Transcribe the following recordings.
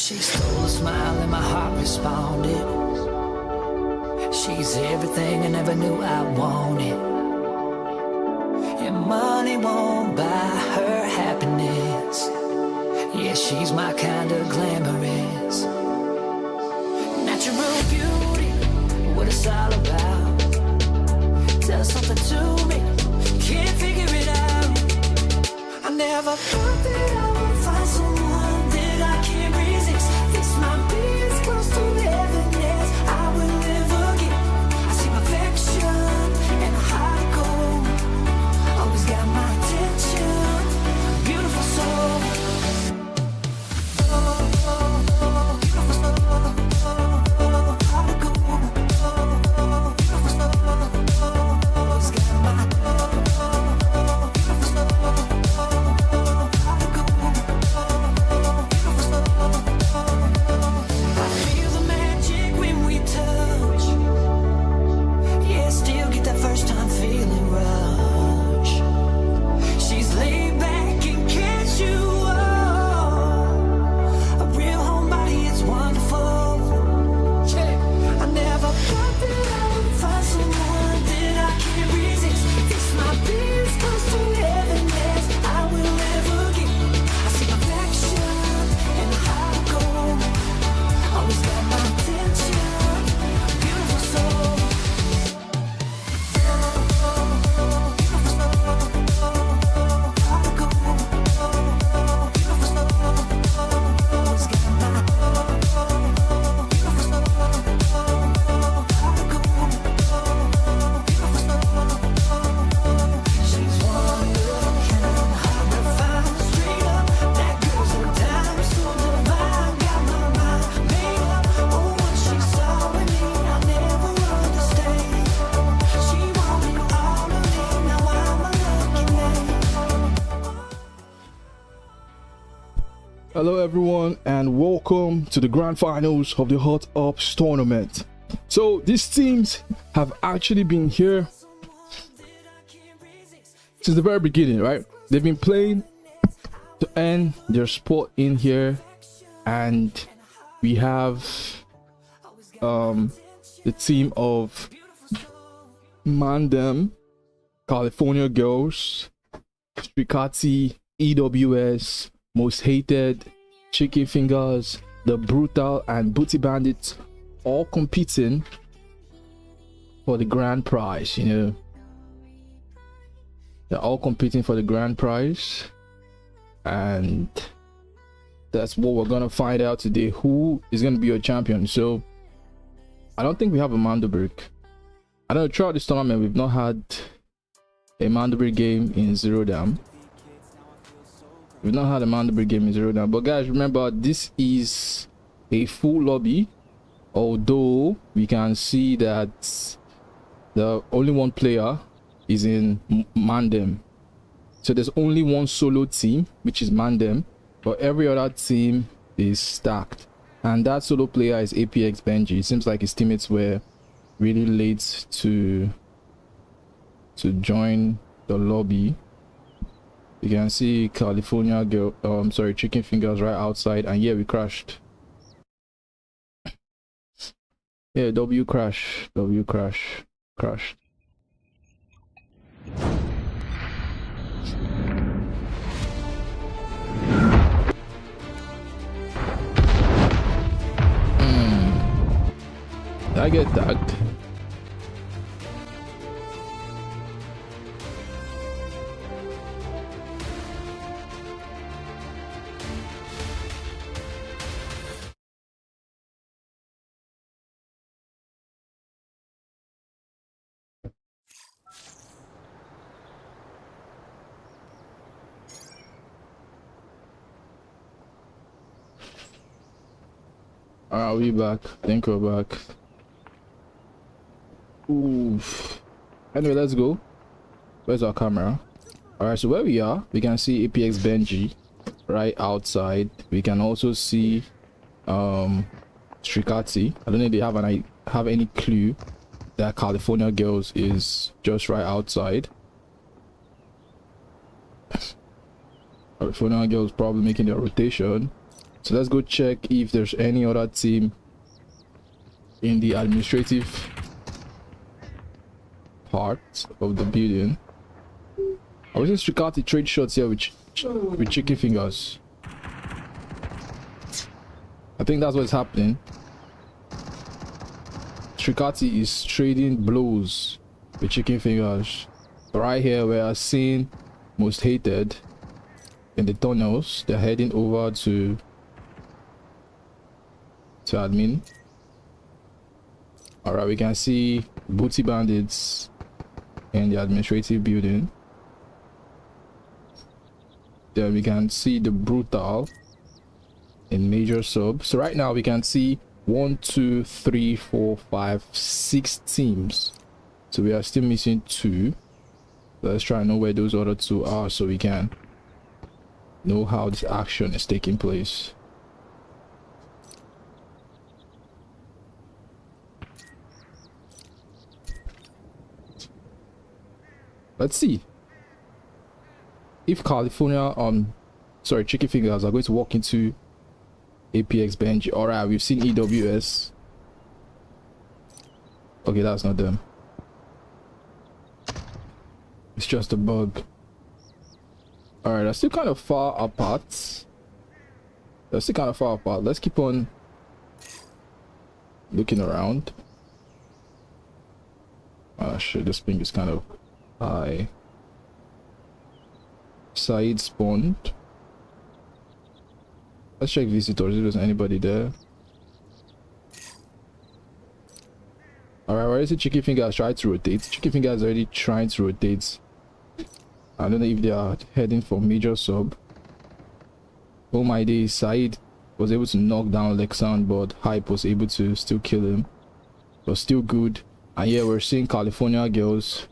She stole a smile and my heart responded. She's everything I never knew I wanted. And money won't buy her happiness. Yeah, she's my kind of glamorous. Natural beauty, what it's all about. Tell something to me, can't figure it out. I never thought that I would find someone that I can't resist. This might be as close to heaven as I will ever get. I see perfection and a heart of gold. Always got my attention, beautiful soul. Hello everyone and welcome to the grand finals of the HotOps tournament. So these teams have actually been here since the very beginning, right? They've been playing to earn their spot in here, and we have the team of Mandem, California Girls, Strikati, EWS, Most Hated, Chicken Fingers, The Brutal, and Booty Bandits, all competing for the grand prize. You know, they're all competing for the grand prize, and that's what we're gonna find out today. Who is gonna be your champion? So I don't think we have a Mandelberg. I don't know, throughout this tournament we've not had a Mandelberg game in Zero Dam. We've not had a Mandelberg game in Zero Dam, but guys, remember this is a full lobby, although we can see that the only one player is in Mandem. So there's only one solo team, which is Mandem, but every other team is stacked, and that solo player is APX Benji. It seems like his teammates were really late to join the lobby. You can see California Girl, sorry, Chicken Fingers right outside, and yeah, we crashed. Yeah, W crashed. I get tagged. Alright, we back. I think we're back. Oof. Anyway, let's go. Where's our camera? Alright, so where we are, we can see APX Benji right outside. We can also see Strikati. I don't know if they have any clue that California Girls is just right outside. California Girls probably making their rotation. So let's go check if there's any other team in the administrative part of the building. I was just check out the trade shots here with chicken fingers. I think that's what's happening. Strikati is trading blows with chicken fingers. Right here we are seeing most hated in the tunnels. They're heading over to admin. Alright, we can see booty bandits in the administrative building. Then we can see the brutal in major sub. So right now we can see 1 2 3 4 5 6 teams. So we are still missing 2. Let's try and know where those other 2 are so we can know how this action is taking place. Let's see if California chicken fingers are going to walk into APX bench. All right, we've seen EWS. Okay, that's not them. It's just a bug. All right, that's still kind of far apart. Let's keep on looking around. Ah, shit, this ping is kind of high. Said spawned. Let's check visitors if there's anybody there. Alright, where is it? Chicken Fingers trying to rotate. Chicken Fingers already trying to rotate. I don't know if they are heading for major sub. Oh my days, Said was able to knock down Lexan, but Hype was able to still kill him. But still good. And yeah, we're seeing California girls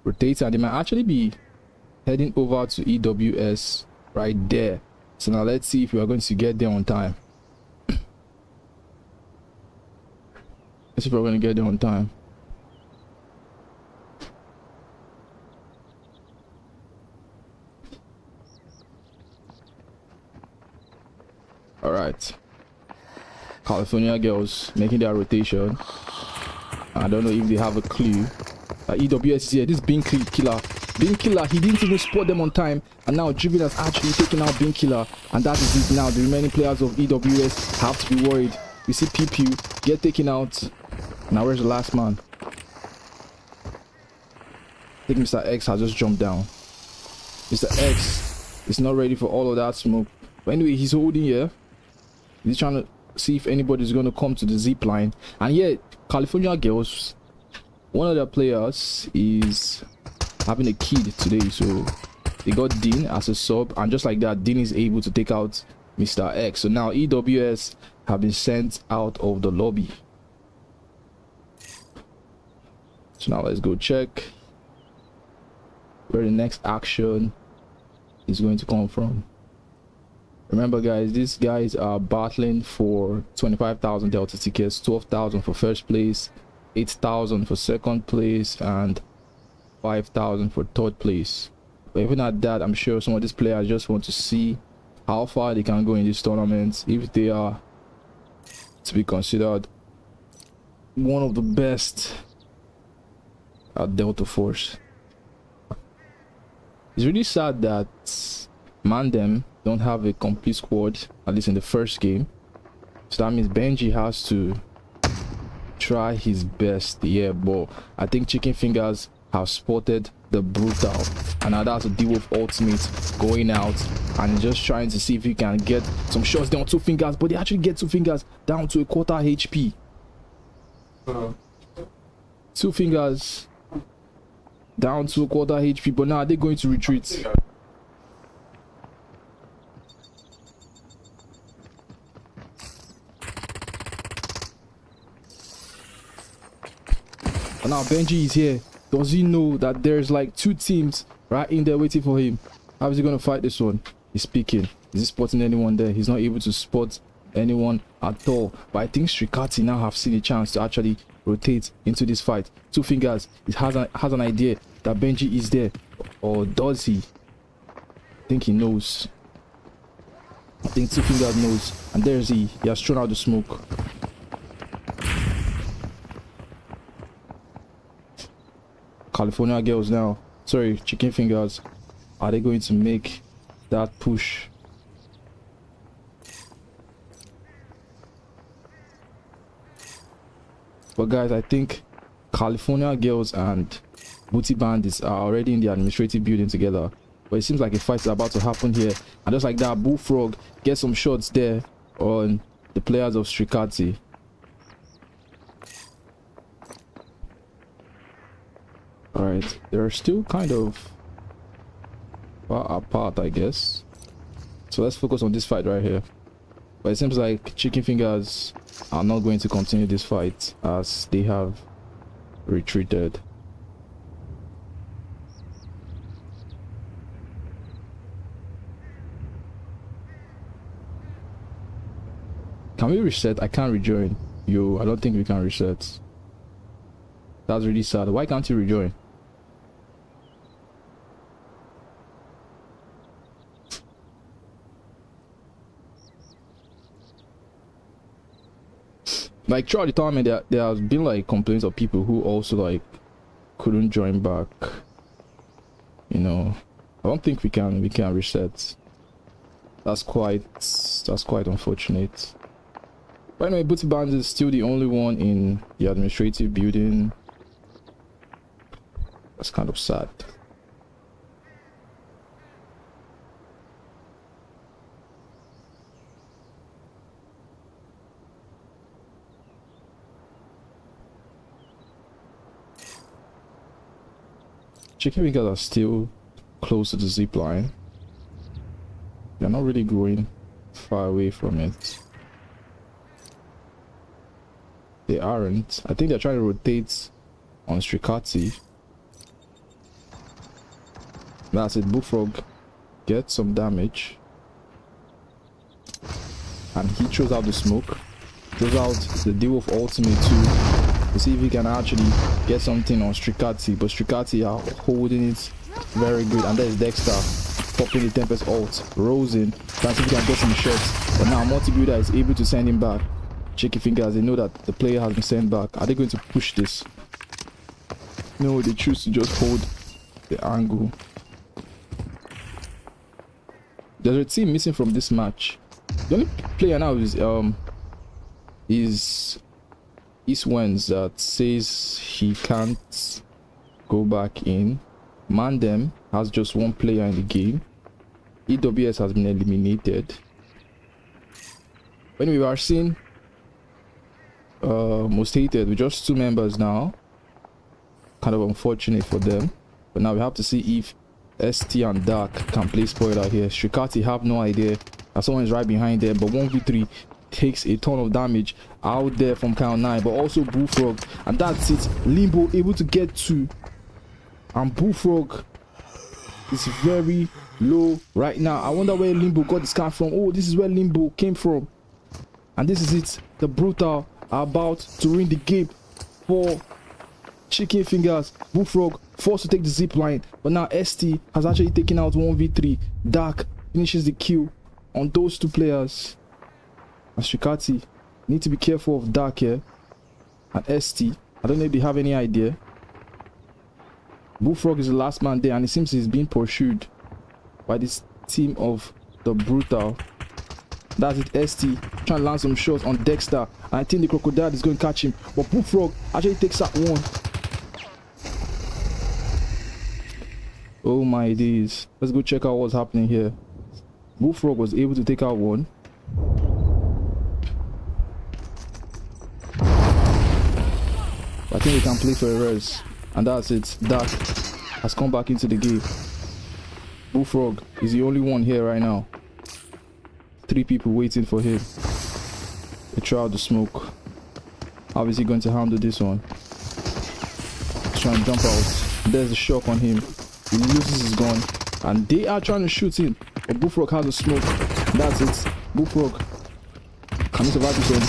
rotate, and they might actually be heading over to EWS right there. So now let's see if we are going to get there on time. Let's see if we're going to get there on time. All right, California girls making their rotation. I don't know if they have a clue. EWS is here. This Bean Killer. Bean Killer, he didn't even spot them on time. And now Driven has actually taken out Bean Killer. And that is it now. The remaining players of EWS have to be worried. We see PPU get taken out. Now where's the last man? I think Mr. X has just jumped down. Mr. X is not ready for all of that smoke. But anyway, he's holding here. He's trying to see if anybody's going to come to the zip line. And yeah, California girls, one of their players is having a kid today, so they got Dean as a sub, and just like that, Dean is able to take out Mr. X. So now EWS have been sent out of the lobby. So now let's go check where the next action is going to come from. Remember guys, these guys are battling for 25,000 Delta tickets, 12,000 for first place, 8,000 for second place, and 5,000 for third place. But even at that, I'm sure some of these players just want to see how far they can go in this tournament if they are to be considered one of the best at Delta Force. It's really sad that Mandem don't have a complete squad, at least in the first game. So that means Benji has to try his best. Yeah, but I think Chicken Fingers have spotted the brutal, and now that's a deal with ultimate going out and just trying to see if he can get some shots down 2 fingers, but they actually get 2 fingers down to a quarter HP. 2 fingers down to a quarter HP, but now they're going to retreat. And now Benji is here. Does he know that there's like 2 teams right in there waiting for him? How is he gonna fight this one? He's peeking. Is he spotting anyone there? He's not able to spot anyone at all. But I think Strikati now have seen a chance to actually rotate into this fight. 2 fingers. He has an idea that Benji is there, or does he? I think he knows. I think Two Fingers knows. And there's he has thrown out the smoke. California girls now. Sorry, Chicken Fingers. Are they going to make that push? But guys, I think California girls and Booty Bandits are already in the administrative building together. But it seems like a fight is about to happen here. And just like that, Bullfrog gets some shots there on the players of Strikati. Alright, they're still kind of far apart, I guess. So let's focus on this fight right here. But it seems like Chicken Fingers are not going to continue this fight as they have retreated. Can we reset? I can't rejoin. Yo, I don't think we can reset. That's really sad. Why can't you rejoin? Like throughout the tournament, there has been like complaints of people who also like couldn't join back. You know, I don't think we can reset. That's quite unfortunate. But anyway, Booty Bands is still the only one in the administrative building. That's kind of sad. Chicken wingers are still close to the zip line. They're not really going far away from it. They aren't. I think they're trying to rotate on Strikati. That's it. Bullfrog gets some damage. And he throws out the smoke. Throws out the Dewolf ultimate too. To see if he can actually get something on Strikati. But Strikati are holding it very good. And there's Dexter popping the Tempest ult. Rosen trying to see if he can get some shots. But now Multi-Builder is able to send him back. Chicken Fingers, they know that the player has been sent back. Are they going to push this? No, they choose to just hold the angle. There's a team missing from this match. The only player now is East Wens that says he can't go back in. Mandem has just one player in the game. EWS has been eliminated. When we are seeing Most Hated with just 2 members now, kind of unfortunate for them. But now we have to see if ST and Dark can play spoiler here. Strikati have no idea that someone is right behind them, but 1v3 takes a ton of damage out there from count 9, but also Bullfrog, and that's it. Limbo able to get 2, and Bullfrog is very low right now. I wonder where Limbo got this card from. Oh, this is where Limbo came from, and this is it. The Brutal are about to win the game for Chicken Fingers. Bullfrog forced to take the zip line, but now ST has actually taken out 1v3. Dark finishes the kill on those 2 players. And Strikati need to be careful of Dark here. And ST, I don't know if they have any idea. Bullfrog is the last man there, and it seems he's being pursued by this team of the Brutal. That's it. ST trying to land some shots on Dexter, and I think the Crocodile is going to catch him, but Bullfrog actually takes out 1. Oh my days. Let's go check out what's happening here. Bullfrog was able to take out 1. I think we can play for a res. And that's it. Dark has come back into the game. Bullfrog is the only one here right now. 3 people waiting for him. They try out the smoke. How is he going to handle this one? He's trying to jump out. There's a shock on him. He loses his gun. And they are trying to shoot him. But Bullfrog has a smoke. That's it. Bullfrog. Can he survive this one?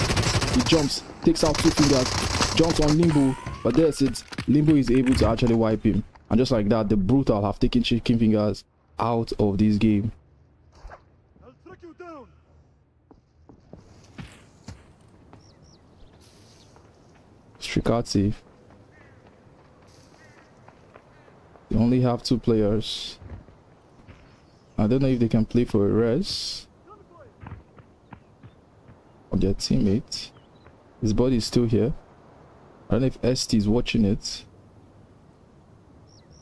He jumps. Takes out 2 fingers. Jumps on Limbo. But that's it. Limbo is able to actually wipe him. And just like that, the Brutal have taken Chicken Fingers out of this game. I'll track you down. Strikati. They only have 2 players. I don't know if they can play for a res or their teammate. His body is still here. I don't know if ST is watching it.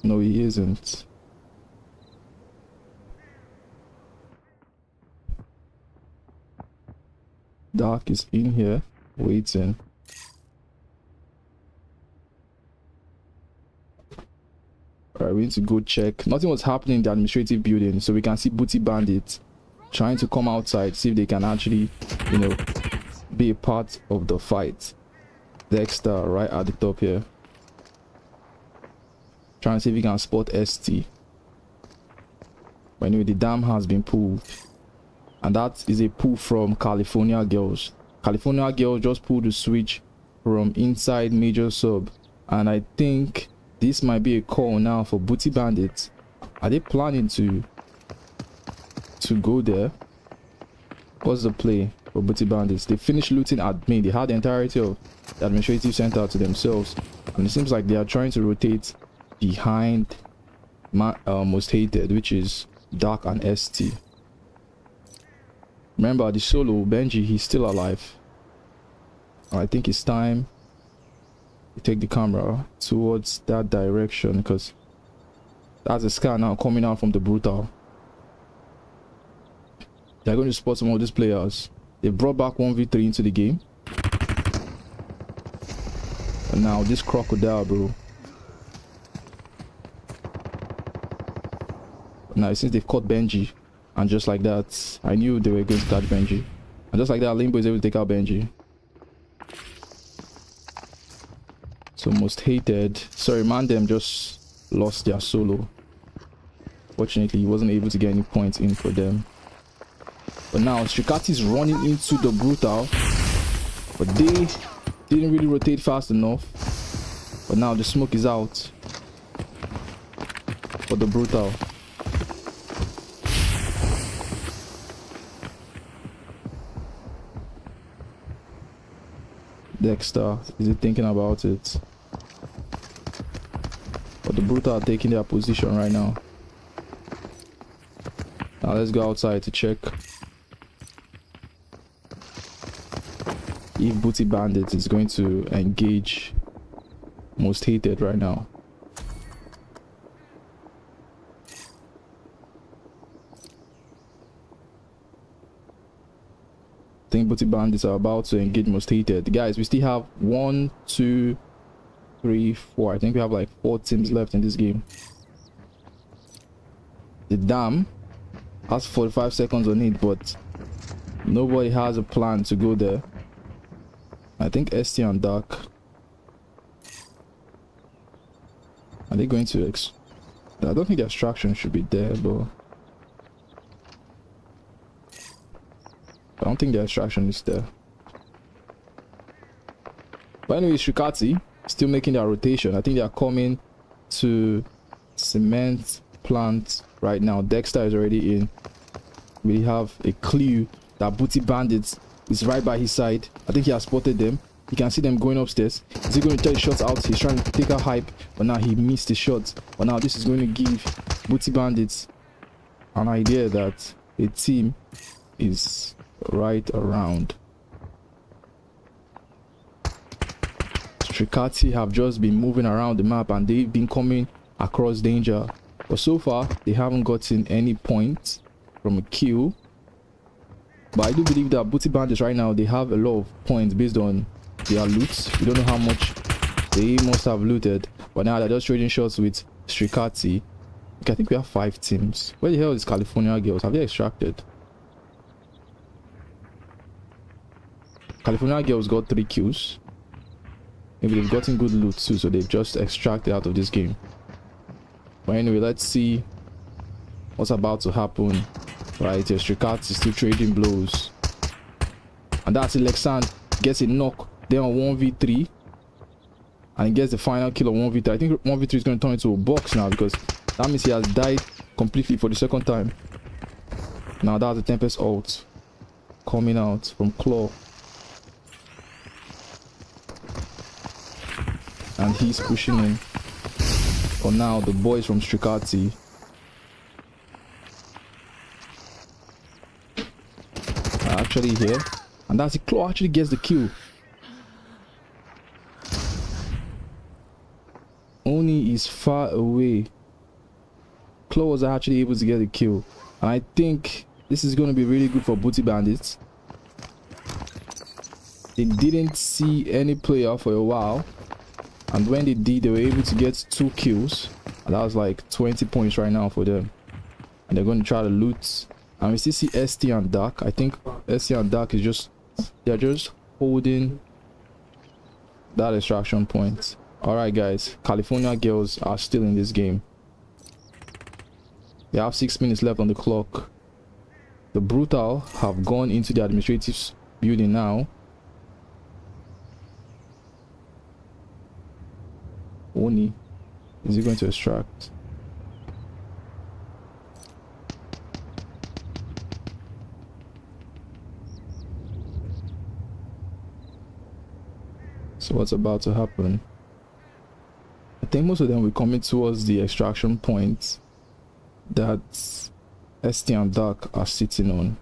No, he isn't. Dark is in here waiting. Alright, we need to go check. Nothing was happening in the administrative building, so we can see Booty Bandits trying to come outside, see if they can actually, you know, be a part of the fight. Dexter right at the top here. Trying to see if he can spot ST. But anyway, the dam has been pulled. And that is a pull from California Girls. California Girls just pulled the switch from inside Major Sub. And I think this might be a call now for Booty Bandits. Are they planning to go there? What's the play for Booty Bandits? They finished looting admin. They had the entirety of the administrative center to themselves. And it seems like they are trying to rotate behind Most Hated, which is Dark and ST. Remember, the solo, Benji, he's still alive. I think it's time to take the camera towards that direction, because that's a scan now coming out from the Brutal. They're going to spot some of these players. They brought back 1v3 into the game. And now this crocodile, bro. Now since they've caught Benji, and just like that, I knew they were going to catch Benji. And just like that, Limbo is able to take out Benji. So Most Hated, sorry, Mandem just lost their solo. Fortunately, he wasn't able to get any points in for them. But now Strikati is running into the Brutal, but they didn't really rotate fast enough. But now the smoke is out for the Brutal. Dexter, is he thinking about it? But the Brutal are taking their position right now. Now let's go outside to check if Booty Bandit is going to engage Most Hated right now. I think Booty Bandits are about to engage Most Hated. Guys, we still have 1, 2, 3, 4. I think we have like 4 teams left in this game. The Dam has 45 seconds on it, but nobody has a plan to go there. I think ST and Dark, are they going to I don't think the extraction should be there, but I don't think the extraction is there. But anyway, Strikati still making their rotation. I think they are coming to cement plant right now. Dexter is already in. We have a clue that Booty Bandits is right by his side. I think he has spotted them. You can see them going upstairs. Is he going to try the shots out? He's trying to take a hype, but now he missed the shot. But now this is going to give Booty Bandits an idea that a team is right around. Strikati have just been moving around the map and they've been coming across danger, but so far they haven't gotten any points from a kill. But I do believe that Booty Bandits right now, they have a lot of points based on their loot. We don't know how much they must have looted, but now they're just trading shots with Strikati. Okay, I think we have 5 teams. Where the hell is California Girls? Have they extracted? California Girls got 3 kills. Maybe they've gotten good loot too, so they've just extracted out of this game. But anyway, let's see what's about to happen. Right here, Strikati is still trading blows. And that's Alexand gets a knock there on 1v3. And he gets the final kill on 1v3. I think 1v3 is going to turn into a box now, because that means he has died completely for the second time. Now that's the Tempest ult coming out from Claw. he's pushing in. For now, the boys from Stricati are actually here. And that's it. Claw actually gets the kill. Oni is far away. Claw was actually able to get the kill. And I think this is going to be really good for Booty Bandits. They didn't see any player for a while. And when they did, they were able to get 2 kills. And that was like 20 points right now for them. And they're going to try to loot. And we still see ST and Dark. I think ST and Dark is just... they're just holding that extraction point. Alright guys, California girls are still in this game. We have 6 minutes left on the clock. The Brutal have gone into the administrative building now. Oni, is he going to extract? So what's about to happen? I think most of them will commit towards the extraction point that ST and Dark are sitting on.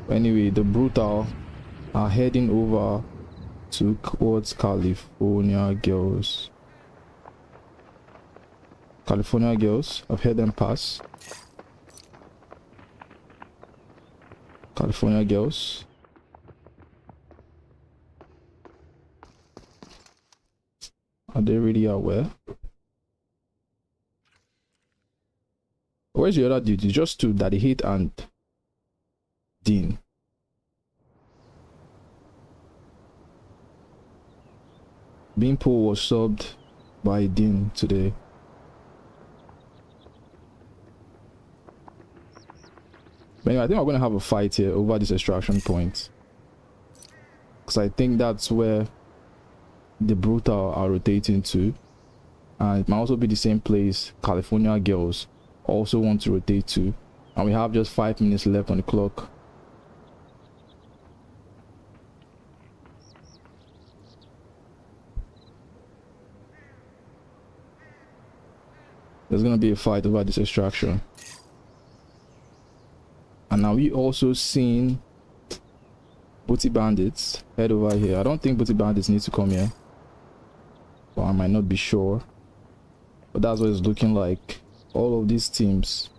Anyway, the Brutal are heading over towards California girls. California girls, I've heard them pass. California girls. Are they really aware? Where's the other dude? It's just 2, Daddy Hate and Dean. Beanpole was subbed by Dean today. But anyway, I think we're gonna have a fight here over this extraction point. Because I think that's where the Brutal are rotating to. And it might also be the same place California girls also want to rotate to. And we have just 5 minutes left on the clock. There's gonna be a fight over this extraction. And now we also seen Booty Bandits head over here. I don't think Booty Bandits need to come here. But I might not be sure. But that's what it's looking like. All of these teams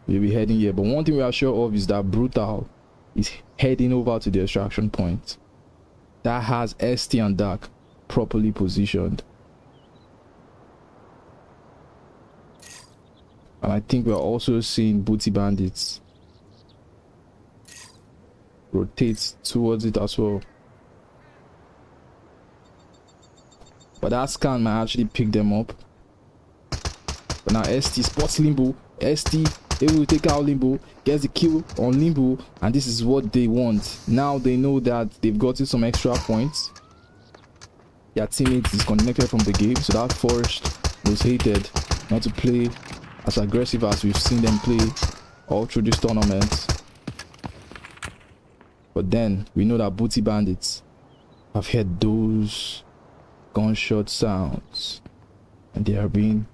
will be heading here. But one thing we are sure of is that Brutal is heading over to the extraction point. That has ST and Dark properly positioned. And I think we're also seeing Booty Bandits rotate towards it as well. But that scan might actually pick them up. But now ST spots Limbo. ST able to take out Limbo, gets the kill on Limbo, and this is what they want. Now they know that they've gotten some extra points. Their teammate is disconnected from the game, so that forced was hated not to play as aggressive as we've seen them play all through this tournament. But then we know that Booty Bandits have heard those gunshot sounds and they are being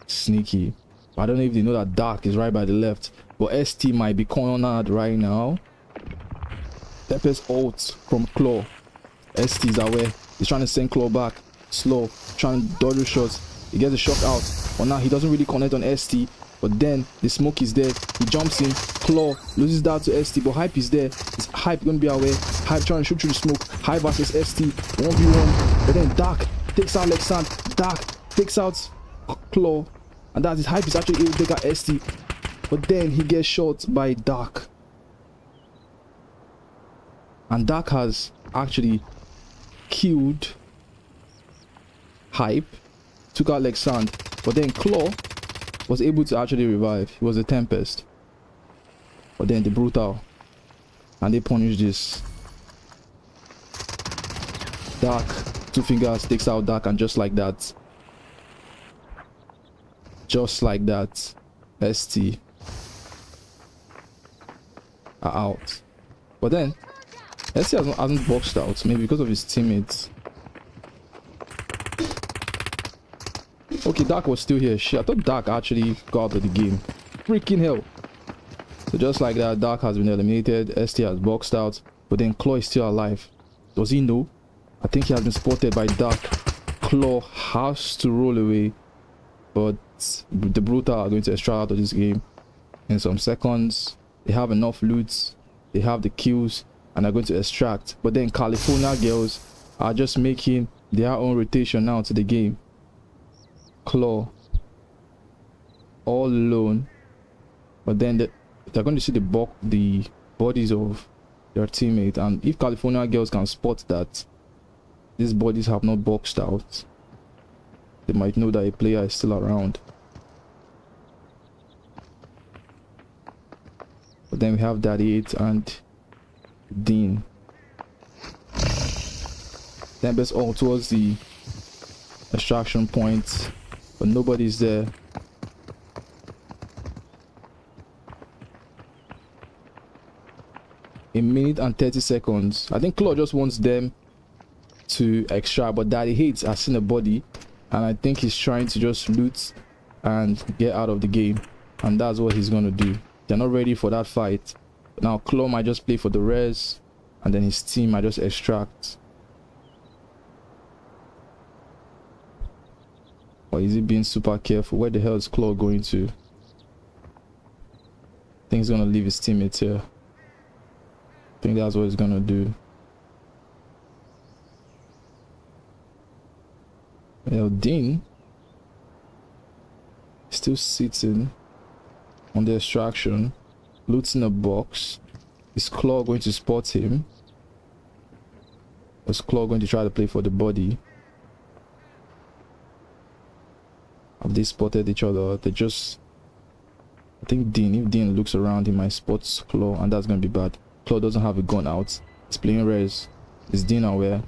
sneaky. I don't know if they know that Dark is right by the left, but ST might be cornered right now. Pepper's ult from Claw. ST is aware. He's trying to send Claw back slow, trying to dodge the shots. He gets a shot out, but now he doesn't really connect on ST. But then the smoke is there. He jumps in. Claw loses that to ST, but Hype is there. Is Hype gonna be aware? Hype trying to shoot through the smoke. Hype versus ST 1v1. But then Dark takes out Lexand. Dark takes out Claw, and that is Hype is actually able to take out ST. But then he gets shot by Dark, and Dark has actually killed Hype, took out Lexand, but then Claw was able to actually revive. It was a Tempest. But then the Brutal, and they punish this. Dark, 2 fingers, takes out Dark, and just like that, ST are out. But then ST hasn't boxed out, maybe because of his teammates. Okay, Dark was still here. Shit, I thought Dark actually got out of the game. Freaking hell. So just like that, Dark has been eliminated. ST has boxed out. But then Claw is still alive. Does he know? I think he has been spotted by Dark. Claw has to roll away. But the Brutal are going to extract out of this game in some seconds. They have enough loot. They have the kills. And are going to extract. But then California Girls are just making their own rotation now to the game. Claw all alone, but then they're going to see the bodies of their teammate, and if California Girls can spot that these bodies have not boxed out, they might know that a player is still around. But then we have Daddy 8 and Dean. Tempest all towards the extraction point, but nobody's there. A minute and 30 seconds. I think Claw just wants them to extract, but Daddy Hates has seen a body, and I think he's trying to just loot and get out of the game, and that's what he's gonna do. They're not ready for that fight. Now Claw might just play for the res, and then his team might just extract. Or is he being super careful? Where the hell is Claw going to? I think he's gonna leave his teammates here. I think that's what he's gonna do. Well, Dean still sitting on the extraction, looting a box. Is Claw going to spot him? Is Claw going to try to play for the body? Have they spotted each other? They just... I think Dean, if Dean looks around, he might spot Claw, and that's gonna be bad. Claw doesn't have a gun out. He's playing res. Is Dean aware?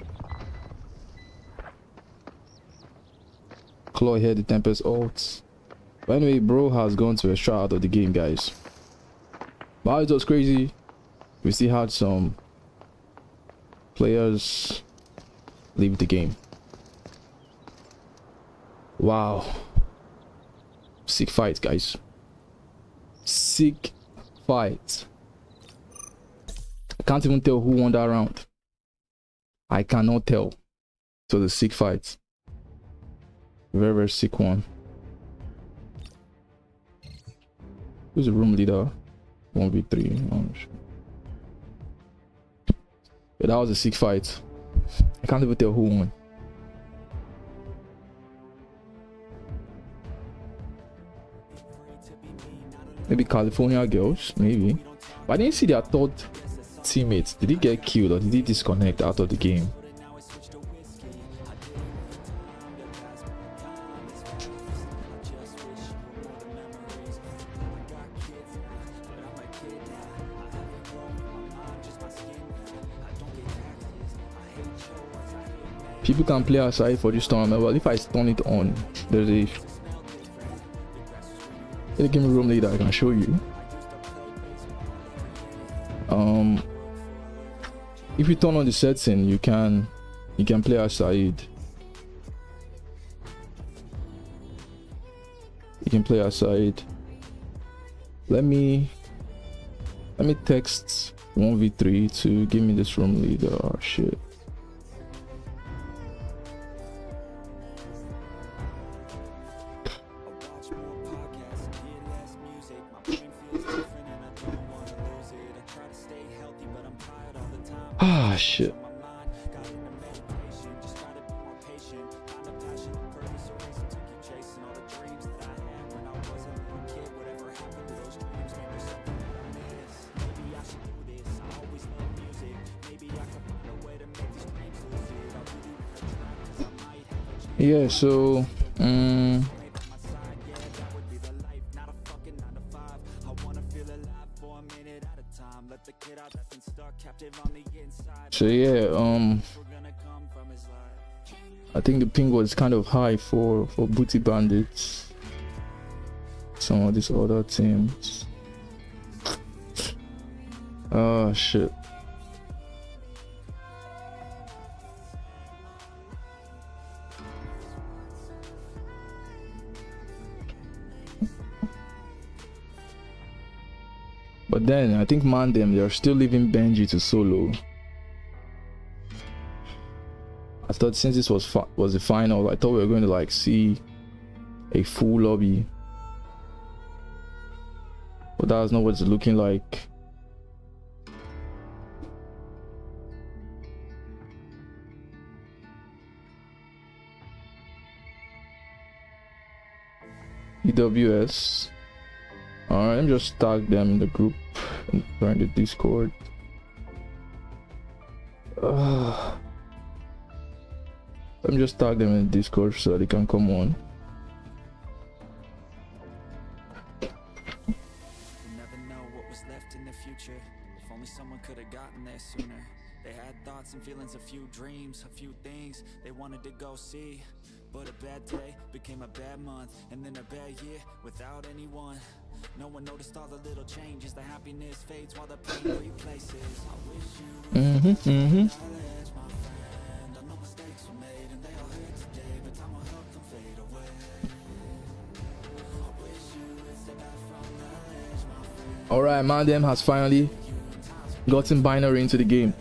Claw here, the Tempest ult. But anyway, bro has gone to a shot out of the game, guys. But it was crazy. We still had some players leave the game. Wow. Sick fight, guys. Sick fight. I can't even tell who won that round. I cannot tell. So the sick fight. Very, very sick one. Who's the room leader? 1v3. Oh, shit. Yeah, that was a sick fight. I can't even tell who won. Maybe California Girls, maybe. But I didn't see their third teammates. Did he get killed or did he disconnect out of the game? People can play outside for this tournament. Well, if I turn it on, there's a game room leader I can show you. If you turn on the setting, you can play outside. You can play outside. Let me text 1v3 to give me this room leader. Oh, shit. Ah, shit. Yeah, so I think the ping was kind of high for Booty Bandits, some of these other teams. Oh shit. But then I think Mandem, they're still leaving Benji to solo. I thought since this was the final, I thought we were going to like see a full lobby. But that's not what it's looking like. EWS. Alright, let me just tag them in the group and join the Discord. Let me just tag them in the Discord so they can come on. You never know what was left in the future. If only someone could have gotten there sooner. They had thoughts and feelings, a few dreams, a few things they wanted to go see. But a bad day became a bad month, and then a bad year without anyone. No one noticed all the little changes. The happiness fades while the pain replaces. I wish you would my friend. I know mistakes were made and they all hurt today, but time will help them fade away. I wish you would step back from the ledge, my friend. Alright, Mandem has finally gotten binary into the game.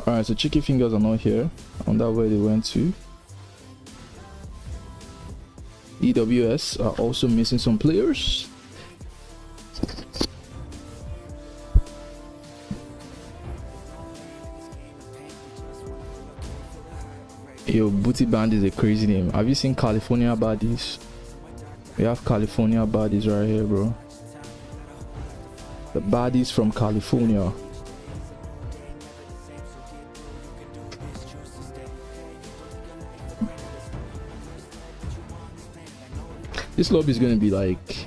Alright, so Chicky Fingers are not here. I wonder where they went to. EWS are also missing some players. Yo, Booty Band is a crazy name. Have you seen California Baddies? We have California Baddies right here, bro. The baddies from California. This lobby is gonna be like, it's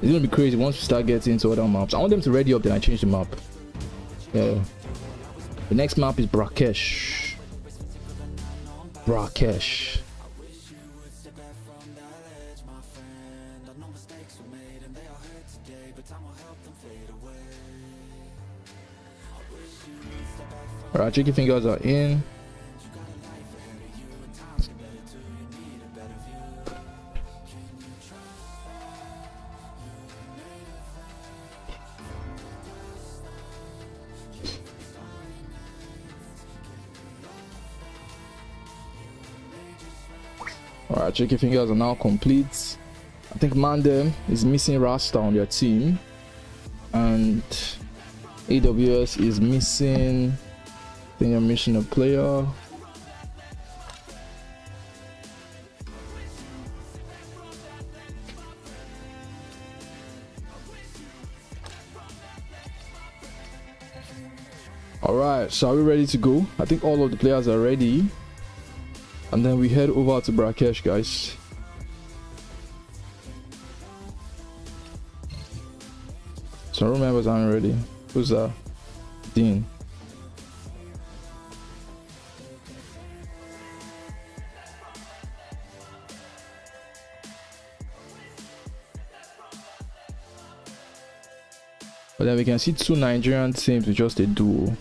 gonna be crazy once we start getting into other maps. I want them to ready up, then I change the map. Yeah. The next map is Brakesh. Brakesh. Alright, Chicken Fingers are in. Alright, Chicken Fingers are now complete. I think Mandem is missing Rasta on their team. And AWS is missing, I think they're missing a player. Alright, so are we ready to go? I think all of the players are ready. And then we head over to Brakesh, guys. Some room members aren't ready. Who's that? Dean. But then we can see two Nigerian teams with just a duo.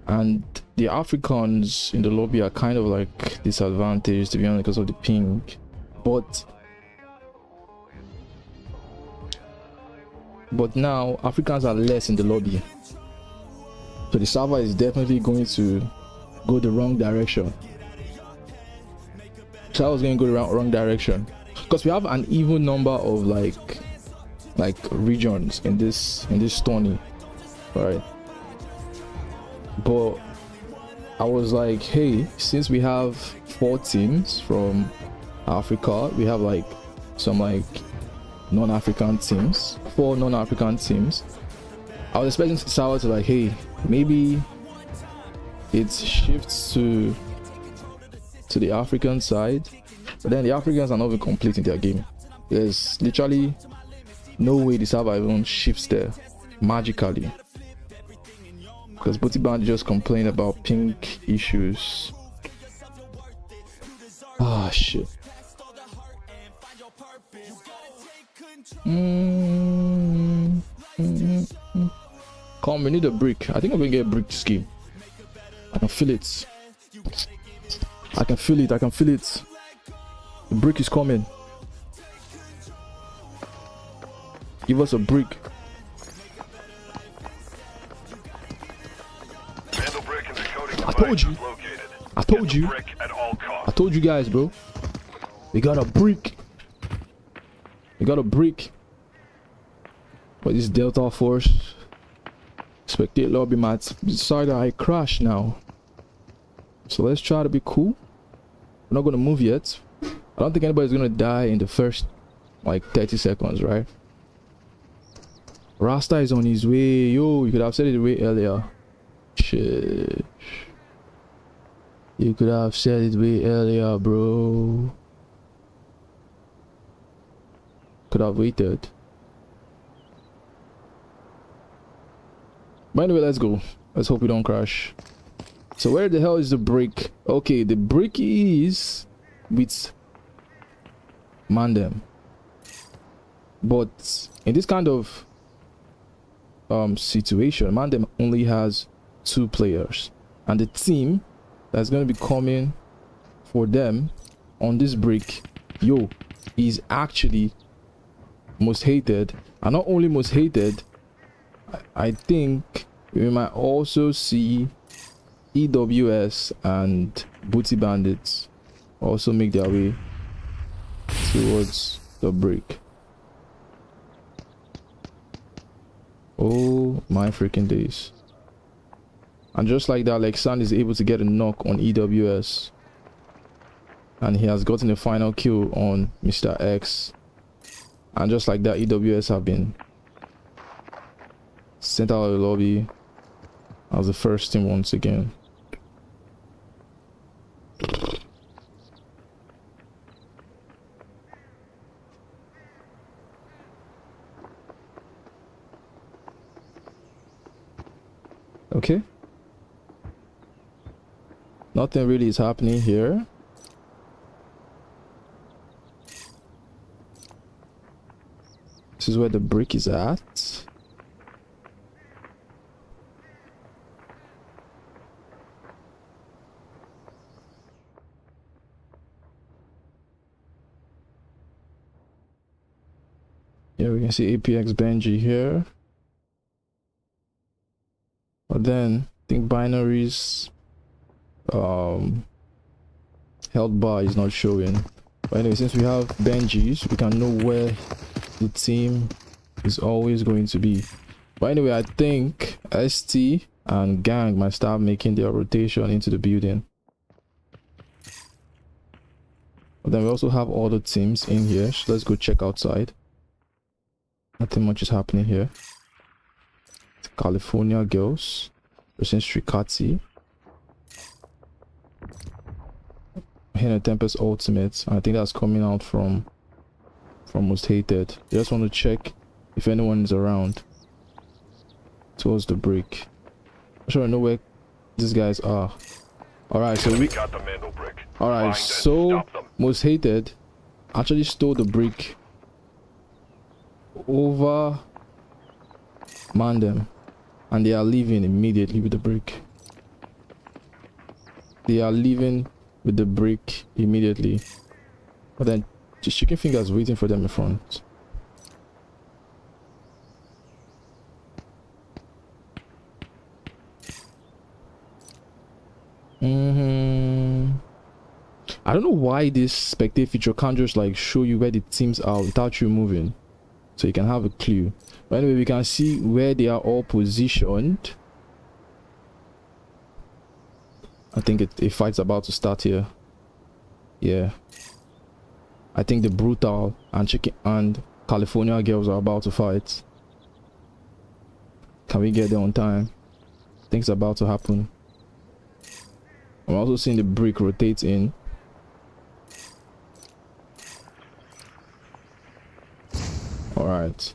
And the Africans in the lobby are kind of like disadvantaged, to be honest, because of the ping. But now Africans are less in the lobby, so the server is definitely going to go the wrong direction. So I was going to go the wrong direction. because we have an even number of like regions in this tourney, right? But I was like, hey, since we have 4 teams from Africa, we have like some like non-African teams, 4 non-African teams. I was expecting Sawa to like, hey, maybe it shifts to the African side, but then the Africans are not even complete in their game. There's literally no way the server even shifts there magically, because Booty Band just complained about pink issues. Ah, shit. Come, we need a brick. I think I'm gonna get a brick scheme. I can feel it. I can feel it. I can feel it. The brick is coming. Give us a brick. I told you. I told you. I told you guys, bro. We got a brick. We got a brick. But this Delta Force spectate lobby might decide that I crash now. So let's try to be cool. We're not gonna move yet. I don't think anybody's gonna die in the first like 30 seconds, right? Rasta is on his way. Yo, you could have said it way earlier. Shit. You could have said it way earlier, bro. Could have waited. But anyway, let's go. Let's hope we don't crash. So where the hell is the brick? Okay, the brick is with Mandem. But in this kind of situation, Mandem only has 2 players, and the team that's going to be coming for them on this brick, yo, is actually most hated. And not only most hated, I think we might also see EWS and Booty Bandits also make their way towards the brick. Oh my freaking days. And just like that, Lexan is able to get a knock on EWS, and he has gotten a final kill on Mr. X. And just like that, EWS have been sent out of the lobby as the first team once again. Okay. Nothing really is happening here. This is where the brick is at. Yeah, we can see APX Benji here. But then I think binaries held bar is not showing. But anyway, since we have Benjis, we can know where the team is always going to be. But anyway, I think ST and Gang might start making their rotation into the building. But then we also have other teams in here, so let's go check outside. Nothing much is happening here. California Girls versus Strikati. Hannah Tempest Ultimate. I think that's coming out from Most Hated. Just want to check if anyone is around towards the break. I'm sure I know where these guys are. Alright, so we got the Mandel brick. Alright, so Most Hated actually stole the brick over Mandem, and they are leaving immediately with the brick. They are leaving with the brick immediately, but then just chicken fingers waiting for them in front. I don't know why this spectate feature can't just like show you where the teams are without you moving, so you can have a clue. But anyway, we can see where they are all positioned. I think a fight's about to start here. Yeah, I think the Brutal and Chicken and California Girls are about to fight. Can we get there on time? Things about to happen. I'm also seeing the brick rotate in. All right.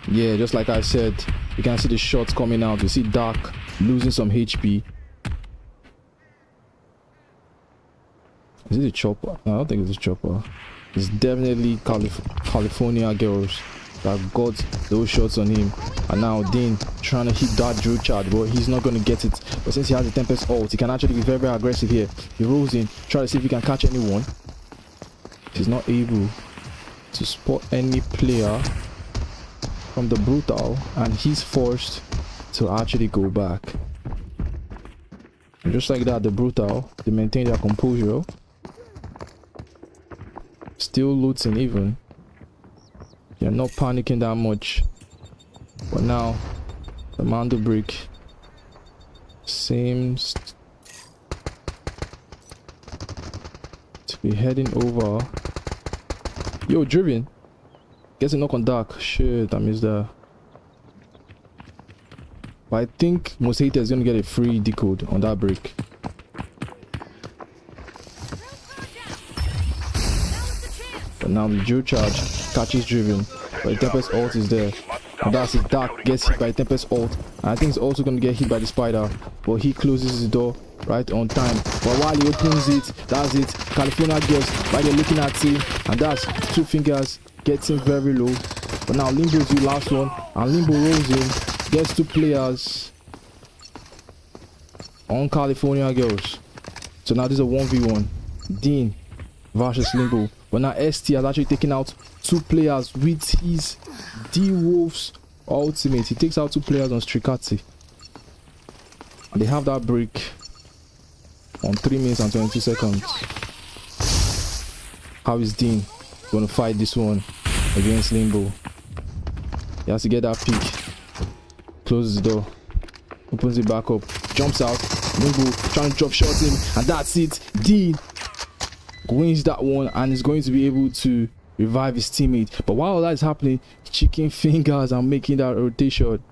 Yeah, just like I said, you can see the shots coming out. You see Dark losing some HP. Is it a chopper? No, I don't think it's a chopper. It's definitely California Girls that got those shots on him. And now Dean trying to hit that drill charge, but he's not going to get it. But since he has the Tempest ult, he can actually be very, very aggressive here. He rolls in, try to see if he can catch anyone. He's not able to spot any player from the Brutal, and he's forced to actually go back. And just like that, the Brutal, they maintain their composure. Still looting even. They're not panicking that much. But now, the Mando Brick seems to be heading over. Yo, Driven gets a knock on Dark. Shit, I missed that. But I think Most Hated is gonna get a free decode on that brick. But now the Joe charge catches Driven, but the Tempest ult is there. And that's it. Dark gets hit by Tempest ult. And I think he's also gonna get hit by the Spider. But he closes his door right on time. But while he opens it, that's it. California Girls, while they're looking at him, and that's Two Fingers getting very low. But now Limbo's the last one, and Limbo rolls in, gets 2 players on California Girls. So now this is a 1v1. Dean versus Limbo. But now ST has actually taken out 2 players with his D-Wolves ultimate. He takes out 2 players on Strikati. And they have that break on 3 minutes and 22 seconds. How is Dean going to fight this one against Limbo? He has to get that peek. Closes the door. Opens it back up. Jumps out. Limbo trying to drop shots in. And that's it. Dean wins that one and is going to be able to revive his teammate. But while that is happening, Chicken Fingers are making that rotation.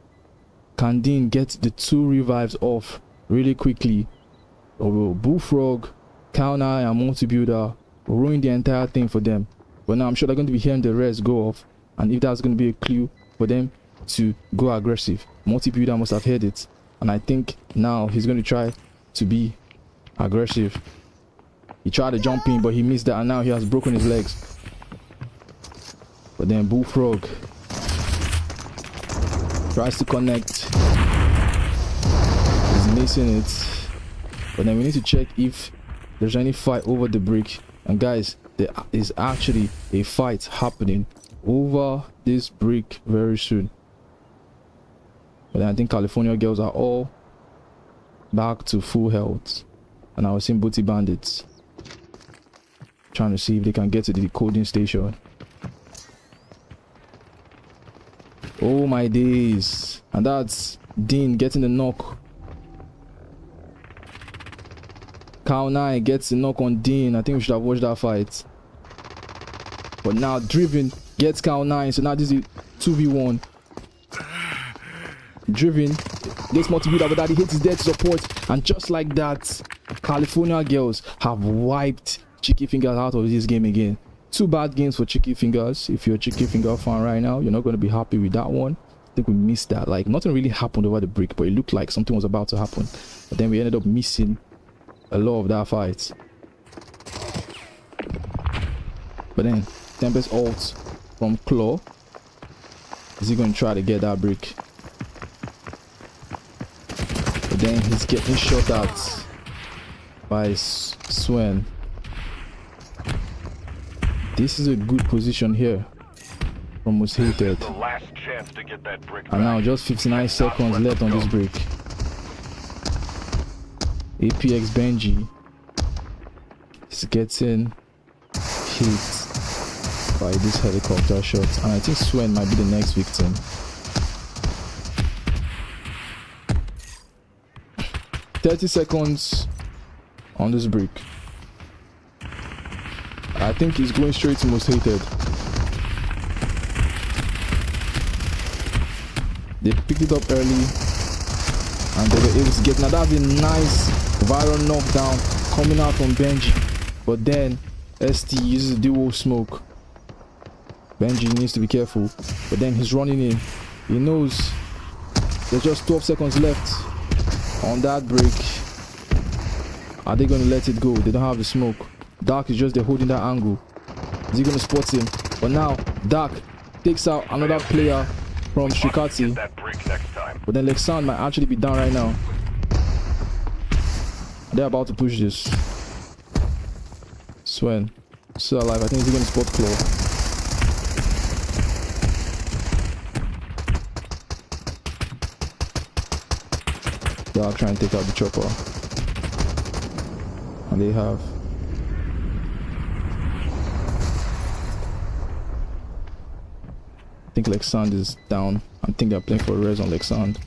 Can Dean get the 2 revives off really quickly? Or will Bullfrog, Kaunai and Multi-Builder ruin the entire thing for them? But now I'm sure they're going to be hearing the rest go off, and if that's going to be a clue for them to go aggressive. Multi-Builder must have heard it, and I think now he's going to try to be aggressive. He tried to jump in, but he missed that, and now he has broken his legs. But then Bullfrog tries to connect. He's missing it. But then we need to check if there's any fight over the brick. And guys, there is actually a fight happening over this brick very soon. But then I think California Girls are all back to full health. And I was seeing Booty Bandits trying to see if they can get to the decoding station. Oh my days. And that's Dean getting the knock. Kaunai gets the knock on Dean. I think we should have watched that fight. But now Driven gets Kaunai. So now this is 2v1. Driven gets Multi-Builder, but that he hits his dead support. And just like that, California Girls have wiped Chicken Fingers out of this game again. 2 bad games for Chicken Fingers. If you're a Chicken Finger fan right now, you're not going to be happy with that one. I think we missed that. Like, nothing really happened over the break, but it looked like something was about to happen. But then we ended up missing a lot of that fight. But then Tempest ult from Claw. Is he going to try to get that break? But then he's getting shot at by Swen. This is a good position here from Most Hated. chance to get that brick And now back. just 59 seconds left on this break. APX Benji is getting hit by this helicopter shot, and I think Swen might be the next victim. 30 seconds on this break. I think he's going straight to most hated. They picked it up early and they were able to get. Now that's a nice viral knockdown coming out from Benji, but then ST uses the dual smoke. Benji needs to be careful, but then he's running in. He knows there's just 12 seconds left on that break. Are they going to let it go? They don't have the smoke. Dark is just there holding that angle. Is he going to spot him? But now Dark takes out another player from Strikati. But then Lexan might actually be down right now. They're about to push this. Swen still alive. I think he's going to spot Claw. Dark trying to take out the chopper. And they have. I think Lexand is down. I think they're playing for a res on Lexand.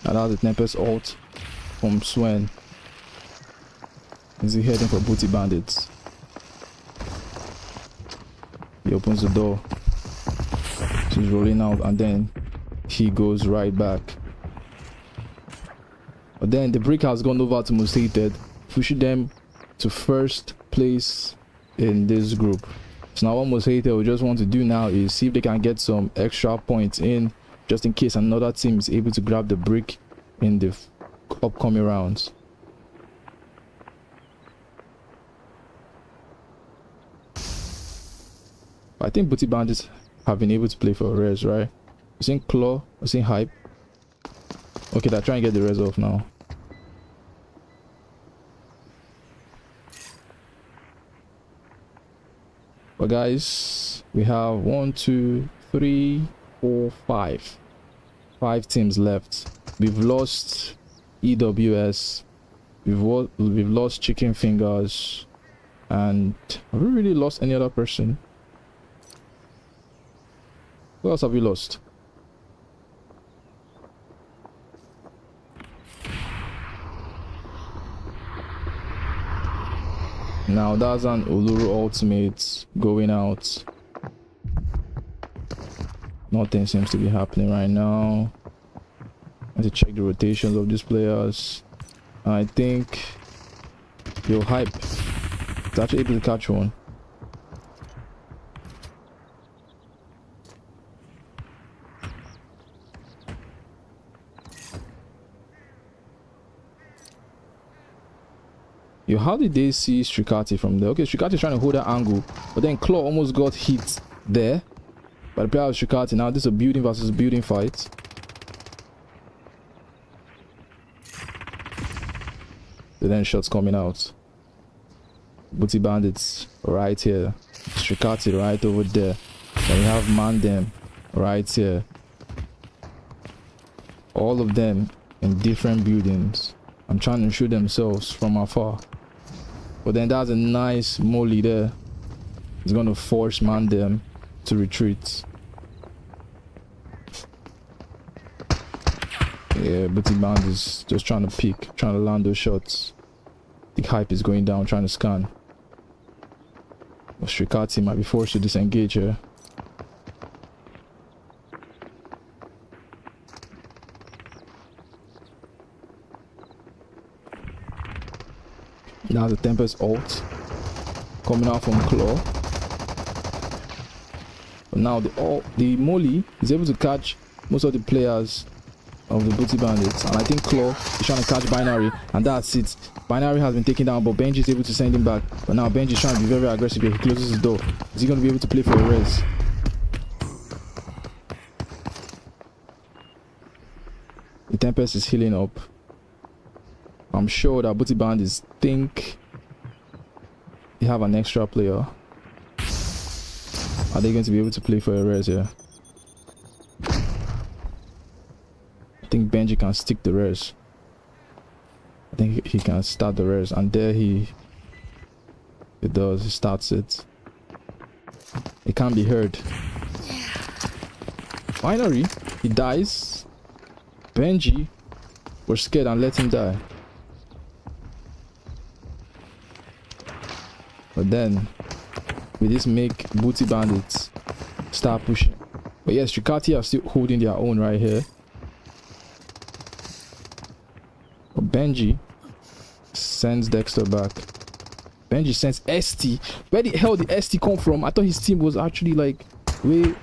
And that's the Tempest ult from Swen. Is he heading for Booty Bandits? He opens the door. She's rolling out and then he goes right back. But then the break has gone over to Most Hated, pushing them to first place in this group. So now what Most Hated we just want to do now is see if they can get some extra points in, just in case another team is able to grab the break in the upcoming rounds. I think Booty Bandits have been able to play for a res, right? We're seeing Claw, we're seeing Hype. Okay, they're trying to get the res off now. But guys, we have 1, 2, 3, 4, 5. 5 teams left. We've lost EWS. We've lost Chicken Fingers. And have we really lost any other person? Who else have we lost? Now that's an Uluru ultimate going out. Nothing seems to be happening right now. I have to check the rotations of these players. I think your Hype is actually able to catch one. Yo, how did they see Strikati from there? Okay, Strikati is trying to hold that angle, but then Claw almost got hit there by the player of Strikati. Now this is a building versus building fight. The then shots coming out. Booty Bandits right here. Strikati right over there. Then we have Mandem right here. All of them in different buildings. I'm trying to shoot themselves from afar. But then that's a nice molly there. It's going to force Mandem to retreat. Yeah, Booty Band is just trying to peek, trying to land those shots. The Hype is going down, trying to scan. But Strikati might be forced to disengage here. Now the Tempest ult coming out from Claw. But now the Molly is able to catch most of the players of the Booty Bandits, and I think Claw is trying to catch Binary, and that's it. Binary has been taken down, but Benji is able to send him back. But now Benji is trying to be very, very aggressive here. He closes his door. Is he going to be able to play for a res? The Tempest is healing up. I'm sure that Booty Bandits think they have an extra player. Are they going to be able to play for a res here? I think Benji can stick the res. I think he can start the res, and there he does. He starts it. It can't be heard. Finally, he dies. Benji was scared and let him die. But then, we just make Booty Bandits start pushing. But yes, Tricati are still holding their own right here. But Benji sends Dexter back. Benji sends ST. Where the hell did ST come from? I thought his team was actually like way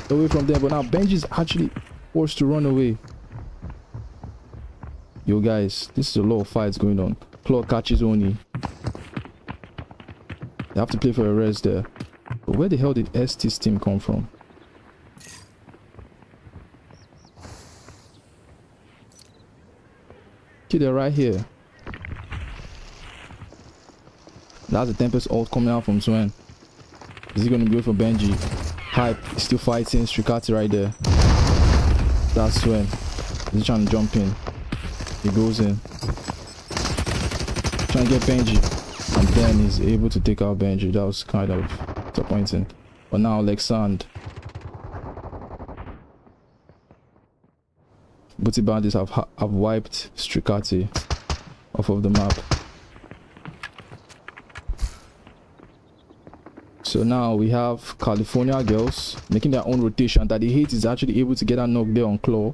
away from them, but now Benji's actually forced to run away. Yo guys, this is a lot of fights going on. Claw catches Oni. They have to play for a res there. But where the hell did ST's team come from? Okay, they're right here. That's the Tempest ult coming out from Swen. Is he going to go for Benji? Hype is still fighting. Strikati right there. That's Swen. He's trying to jump in. He goes in. Trying to get Benji. And then he's able to take out Benji. That was kind of disappointing. But now Lexand. Booty Bandits have wiped Strikati off of the map. So now we have California Girls making their own rotation. That the Hate is actually able to get a knock there on Claw.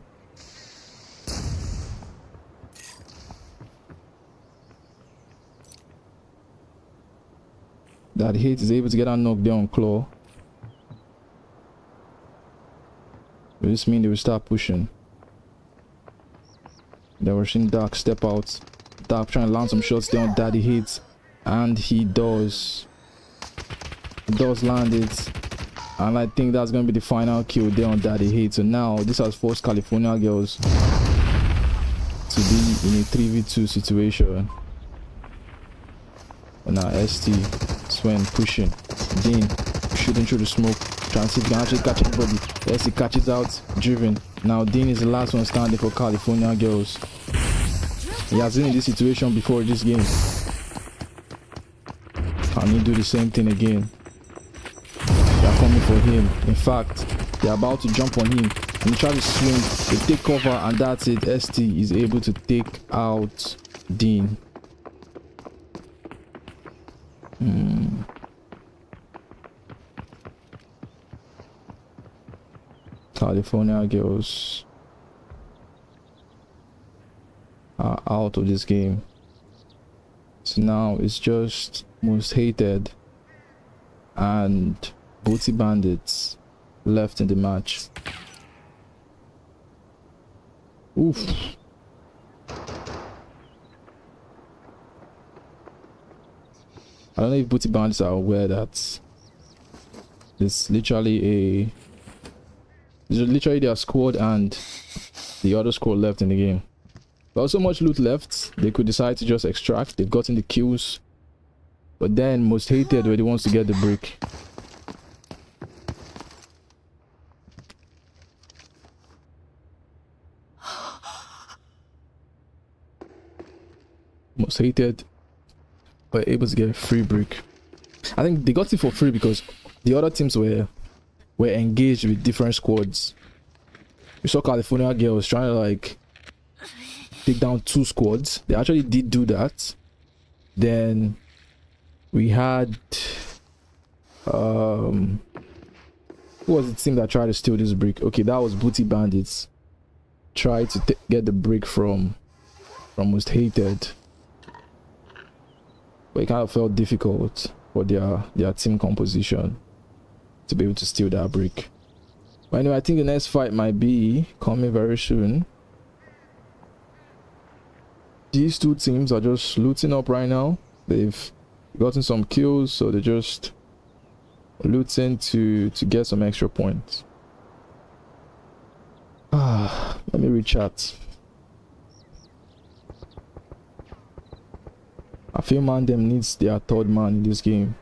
That Hate is able to get a knock there on Claw. Will this mean they will start pushing? They were seeing Dark step out. Dark trying to land some shots there on Daddy Hate. And he does. He does land it. And I think that's going to be the final kill there on Daddy Hate. So now this has forced California Girls to be in a 3v2 situation. And now ST, Swen pushing. Dean shooting through the smoke. Trying to see if he can actually catch anybody. ST catches out, driven. Now Dean is the last one standing for California Girls. He has been in this situation before this game. Can he do the same thing again? They are coming for him. In fact, they are about to jump on him. And he tries to swing. They take cover and that's it. ST is able to take out Dean. California Girls are out of this game. So now it's just Most Hated and Booty Bandits left in the match. Oof. I don't know if Booty Bandits are aware that it's literally their squad and the other squad left in the game. Well, so much loot left, they could decide to just extract. They've gotten the kills. But then Most Hated really wants to get the brick. Most Hated were able to get a free brick. I think they got it for free because the other teams were engaged with different squads. We saw California Girls trying to like take down 2 squads. They actually did do that. Then we had who was the team that tried to steal this brick? Okay, that was Booty Bandits. Tried to get the brick from Most Hated, but it kind of felt difficult for their team composition to be able to steal that brick. But anyway, I think the next fight might be coming very soon. These 2 teams are just looting up right now. They've gotten some kills, so they're just looting to get some extra points. Let me read chat. I feel Mandem needs their third man in this game.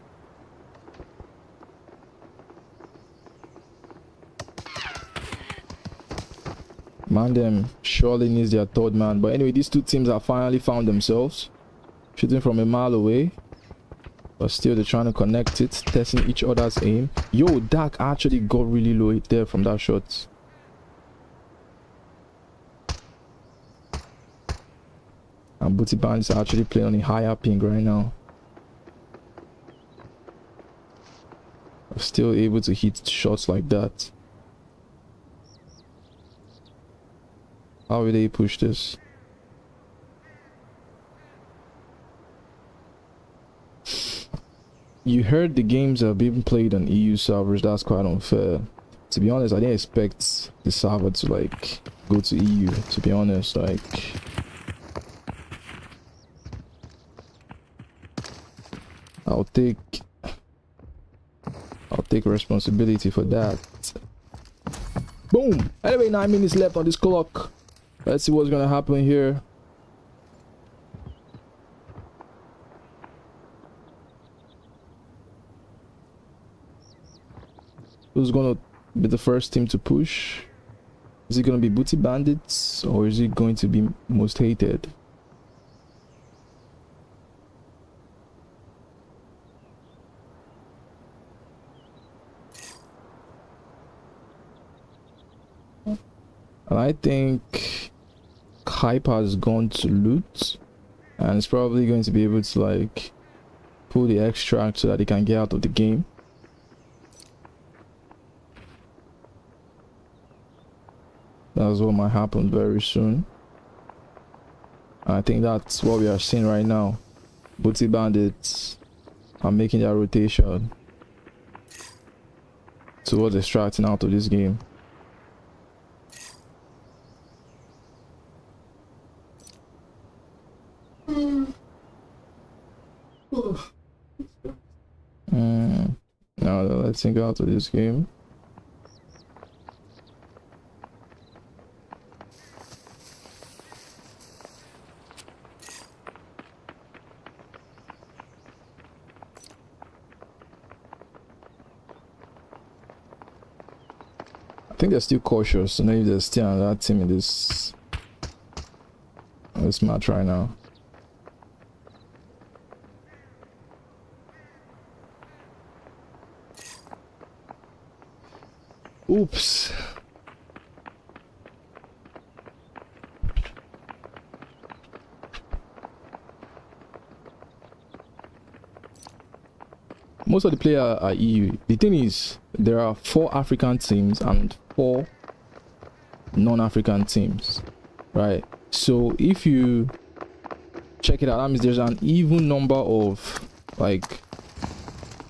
Mandem surely needs their third man. But anyway, these two teams have finally found themselves. Shooting from a mile away. But still, they're trying to connect it. Testing each other's aim. Yo, Dak actually got really low there from that shot. And Booty Bandits are actually playing on a higher ping right now. Still able to hit shots like that. How will they push this? You heard the games are being played on EU servers. That's quite unfair. To be honest, I didn't expect the server to like go to EU. To be honest, like I'll take responsibility for that. Boom. Anyway, 9 minutes left on this clock. Let's see what's gonna happen here. Who's gonna be the first team to push? Is it gonna be Booty Bandits or is it going to be Most Hated? And I think Hyper has gone to loot and it's probably going to be able to like pull the extract so that he can get out of the game. That's what might happen very soon. I think that's what we are seeing right now. Booty Bandits are making their rotation towards extracting out of this game. Now let's think out of this game. I think they're still cautious to know if there's still another team in this match right now. Oops. Most of the players are EU. The thing is, there are 4 African teams and 4 non-African teams, right? So if you check it out, that means there's an even number of like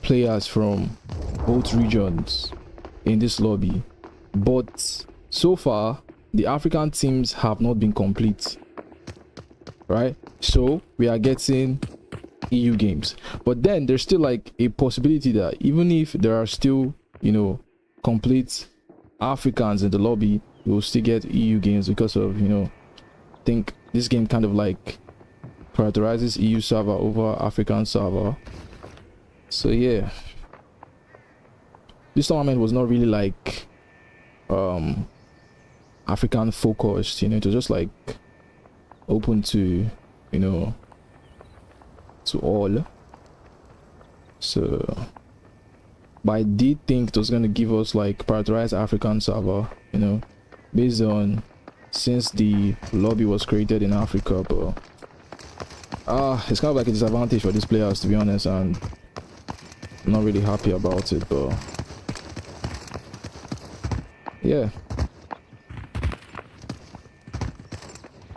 players from both regions in this lobby, but so far the African teams have not been complete, right? So we are getting EU games, but then there's still like a possibility that even if there are still, you know, complete Africans in the lobby, we'll still get EU games because of, you know, I think this game kind of like prioritizes EU server over African server. So yeah, this tournament was not really like African focused, you know, it was just like open to, you know, to all. So but I did think it was going to give us like prioritized African server, you know, based on since the lobby was created in Africa. But it's kind of like a disadvantage for these players, to be honest, and I'm not really happy about it. But yeah,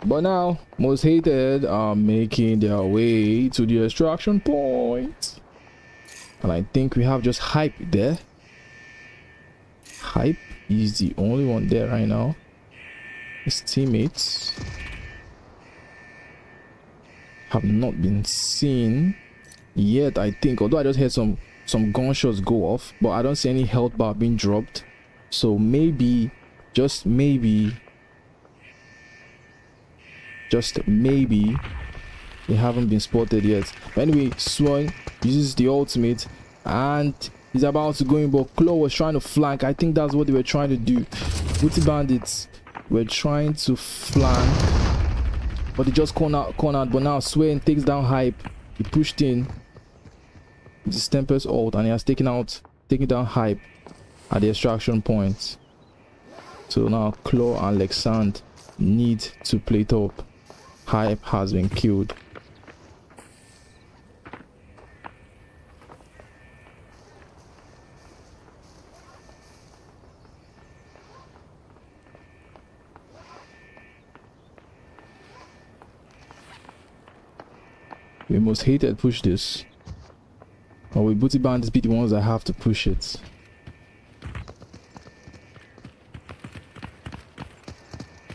but now Most Hated are making their way to the extraction point, and I think we have just Hype there. Hype is the only one there right now. His teammates have not been seen yet, I think, although I just heard some gunshots go off, but I don't see any health bar being dropped. So maybe, just maybe They haven't been spotted yet. But anyway, Swan uses the ultimate and he's about to go in, but Claw was trying to flank. I think that's what they were trying to do. Booty Bandits were trying to flank, but they just cornered. But now Swain takes down Hype. He pushed in with his Tempest ult and he has taken down Hype at the extraction point. So now Claw and Lexand need to play top. Hype has been killed. We most hated push this. Or we Booty Bandits be the ones that have to push it.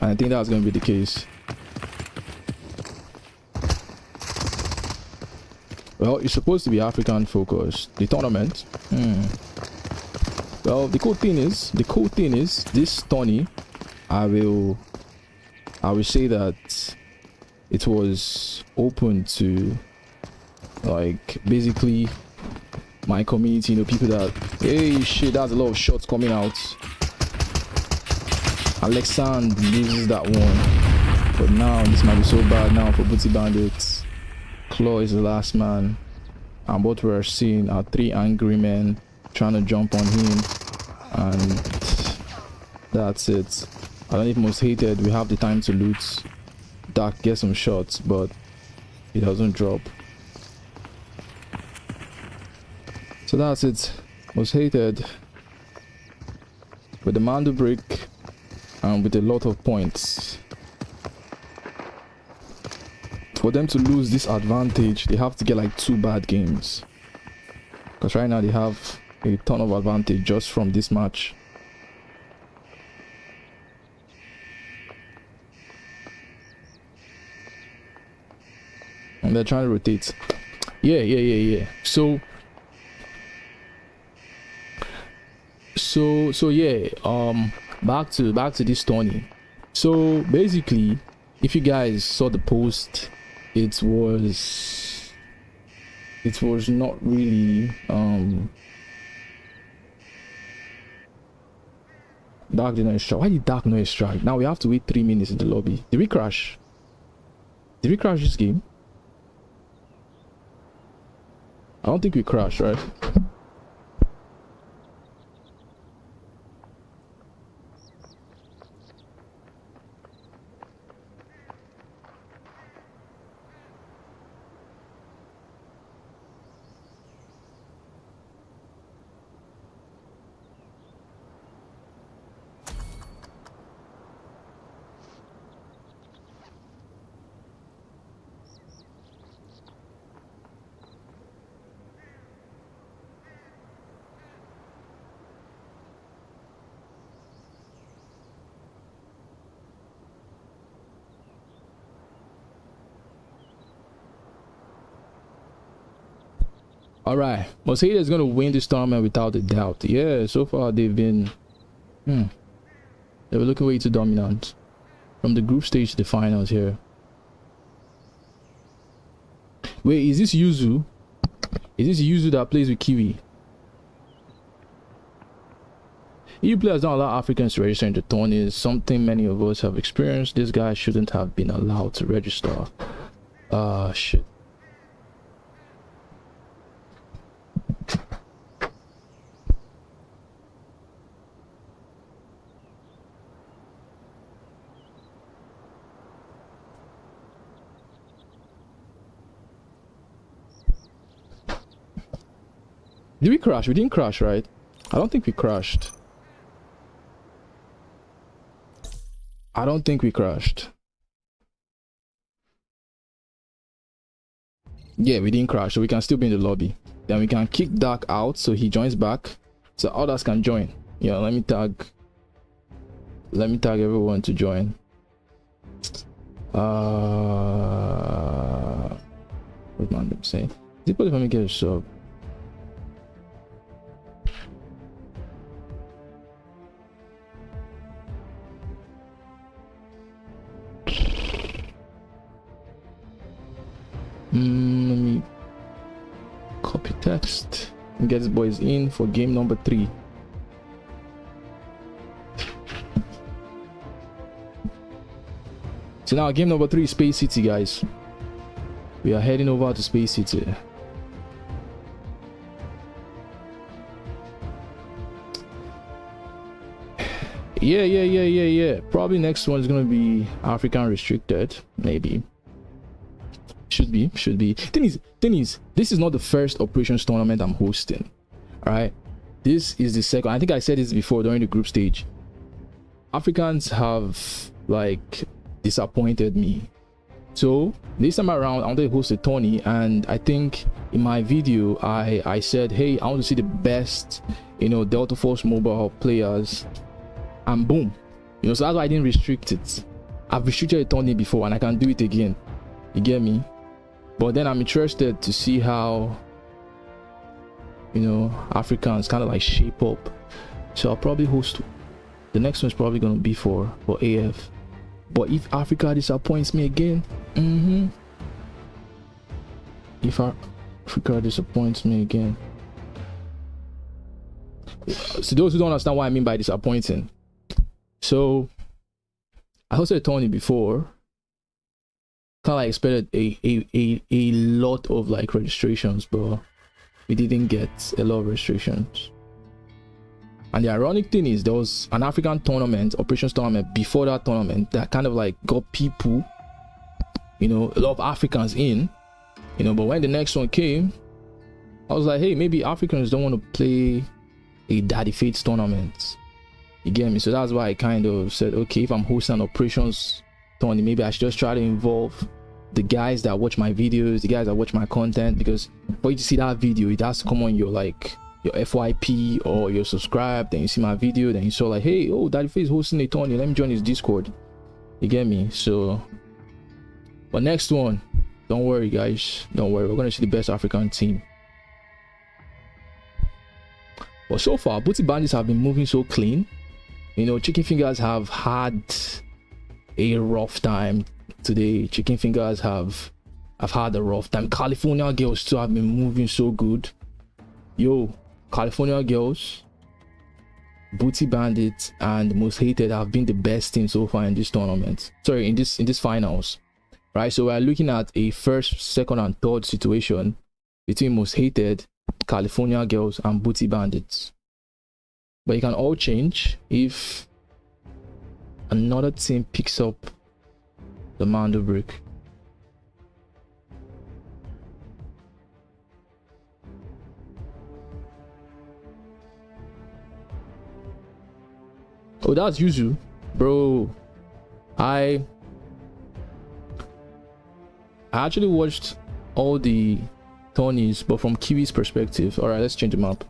And I think that's going to be the case. Well, it's supposed to be African focused. The tournament. Well, the cool thing is this tourney, I will say that it was open to, like, basically my community, you know, people that, hey shit, that's a lot of shots coming out. Alexand loses that one, but now this might be so bad now for Booty Bandits. Claw is the last man, and what we're seeing are 3 angry men trying to jump on him, and that's it. I don't even most hated. We have the time to loot. Dark gets some shots, but he doesn't drop. So that's it. Most hated with the Mando break and with a lot of points. For them to lose this advantage, they have to get like 2 bad games, because right now they have a ton of advantage just from this match. And they're trying to rotate. Yeah. So yeah, back to this tourney. So basically, if you guys saw the post, it was not really Dark did not strike. Why did Dark not strike? Now we have to wait 3 minutes in the lobby. Did we crash this game? I don't think we crashed, right? All right, Mosaic is gonna win this tournament without a doubt. Yeah, so far they've been they were looking way too dominant from the group stage to the finals here. Wait, is this Yuzu? Is this Yuzu that plays with Kiwi? EU players don't allow Africans to register in the tourney. Something many of us have experienced. This guy shouldn't have been allowed to register. Shit. Did we crash? We didn't crash, right? I don't think we crashed. I don't think we crashed. Yeah, we didn't crash, so we can still be in the lobby. Then we can kick Dark out so he joins back, so others can join. Yeah, let me tag everyone to join. What man I'm saying? Is it possible if I get a sub? Let me copy text and get these boys in for game number 3. So now game number 3 is Space City, guys. We are heading over to Space City. Yeah. Probably next one is gonna be African restricted, maybe. Should be. Thing is, this is not the first operations tournament I'm hosting. Alright. This is the second. I think I said this before during the group stage. Africans have like disappointed me. So this time around I wanted to host a tourney, and I think in my video I said, hey, I want to see the best, Delta Force mobile players, and boom, so that's why I didn't restrict it. I've restricted a tourney before and I can do it again, you get me? But then I'm interested to see how Africans kind of like shape up. So I'll probably host the next one's probably going to be for AF. But if Africa disappoints me again, if Africa disappoints me again, so those who don't understand what I mean by disappointing, so I hosted a tourney before, kind of like expected a lot of like registrations, but we didn't get a lot of registrations. And the ironic thing is, there was an African tournament, operations tournament, before that tournament that kind of like got people, a lot of Africans in, but when the next one came, I was like, hey, maybe Africans don't want to play a Daddy Fates tournament, you get me? So that's why I kind of said, okay, if I'm hosting an operations tournament, maybe I should just try to involve the guys that watch my videos, the guys that watch my content, because for you to see that video, it has to come on your FYP or you're subscribed, then you see my video, then you saw like, hey, oh, Daddy Face hosting a tourney, let me join his Discord, you get me? So but next one, don't worry guys, don't worry, we're gonna see the best African team. But so far Booty Bandits have been moving so clean. Chicken Fingers have had a rough time today. Chicken Fingers have had a rough time. California Girls too have been moving so good. Yo, California Girls, Booty Bandits, and Most Hated have been the best team so far in this tournament. Sorry, in this finals, right? So we're looking at a first, second, and third situation between Most Hated, California Girls, and Booty Bandits. But it can all change if another team picks up the Mando brick. Oh, that's Yuzu, bro. I actually watched all the tourneys, but from Kiwi's perspective. All right, let's change them up.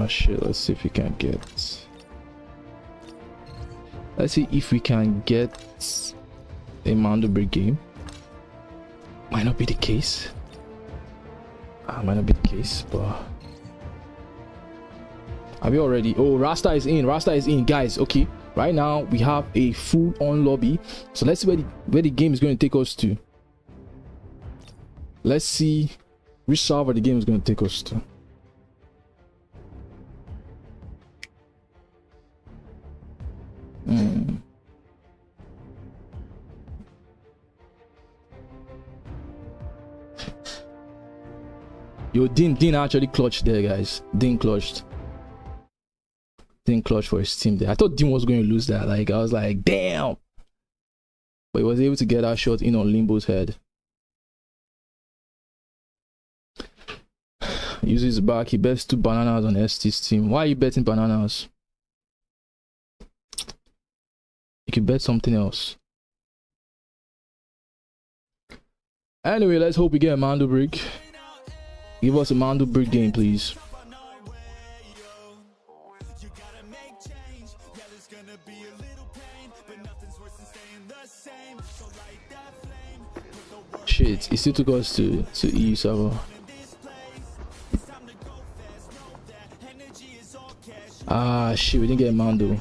Shit, let's see if we can get, let's see if we can get a Mando brick game. Might not be the case. Might not be the case, but are we already? Oh, Rasta is in, guys. Okay, right now we have a full-on lobby, so let's see where the game is going to take us to. Let's see which server the game is going to take us to. Yo, Dean actually clutched there, guys. Dean clutched for his team there. I thought Dean was going to lose that. Like, I was like, damn. But he was able to get that shot in on Limbo's head. Uses back. He bets 2 bananas on ST's team. Why are you betting bananas? You could bet something else. Anyway, let's hope we get a Mando brick. Give us a Mando brick game, please. Shit, it still took us to EU server. Ah, shit, we didn't get Mando.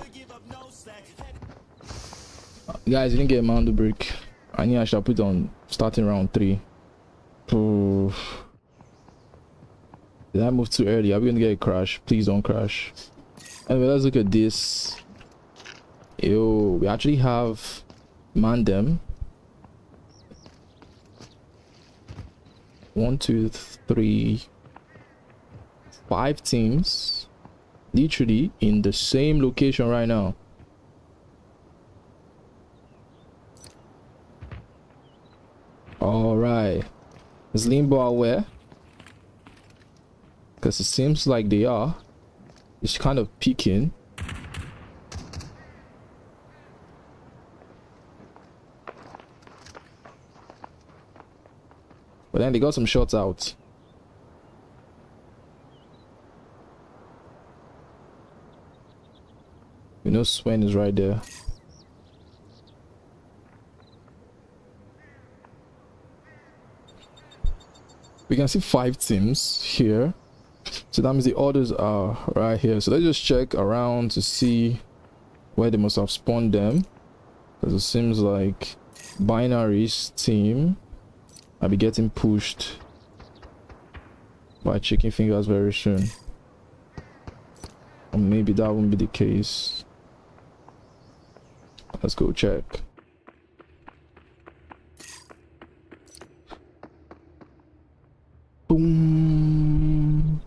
Guys, you didn't get a Mando break. I knew I should put on starting round 3. Oh. Did I move too early? Are we gonna get a crash? Please don't crash. Anyway, let's look at this. Yo, we actually have Mandem. 1, 2, 3, 5 teams literally in the same location right now. All right, is Limbo aware? Because it seems like they are. It's kind of peeking. But then they got some shots out. You know Swen is right there. We can see 5 teams here. So that means the orders are right here. So let's just check around to see where they must have spawned them. Because it seems like Binary's team I'll be getting pushed by Chicken Fingers very soon. Or maybe that won't be the case. Let's go check. Boom.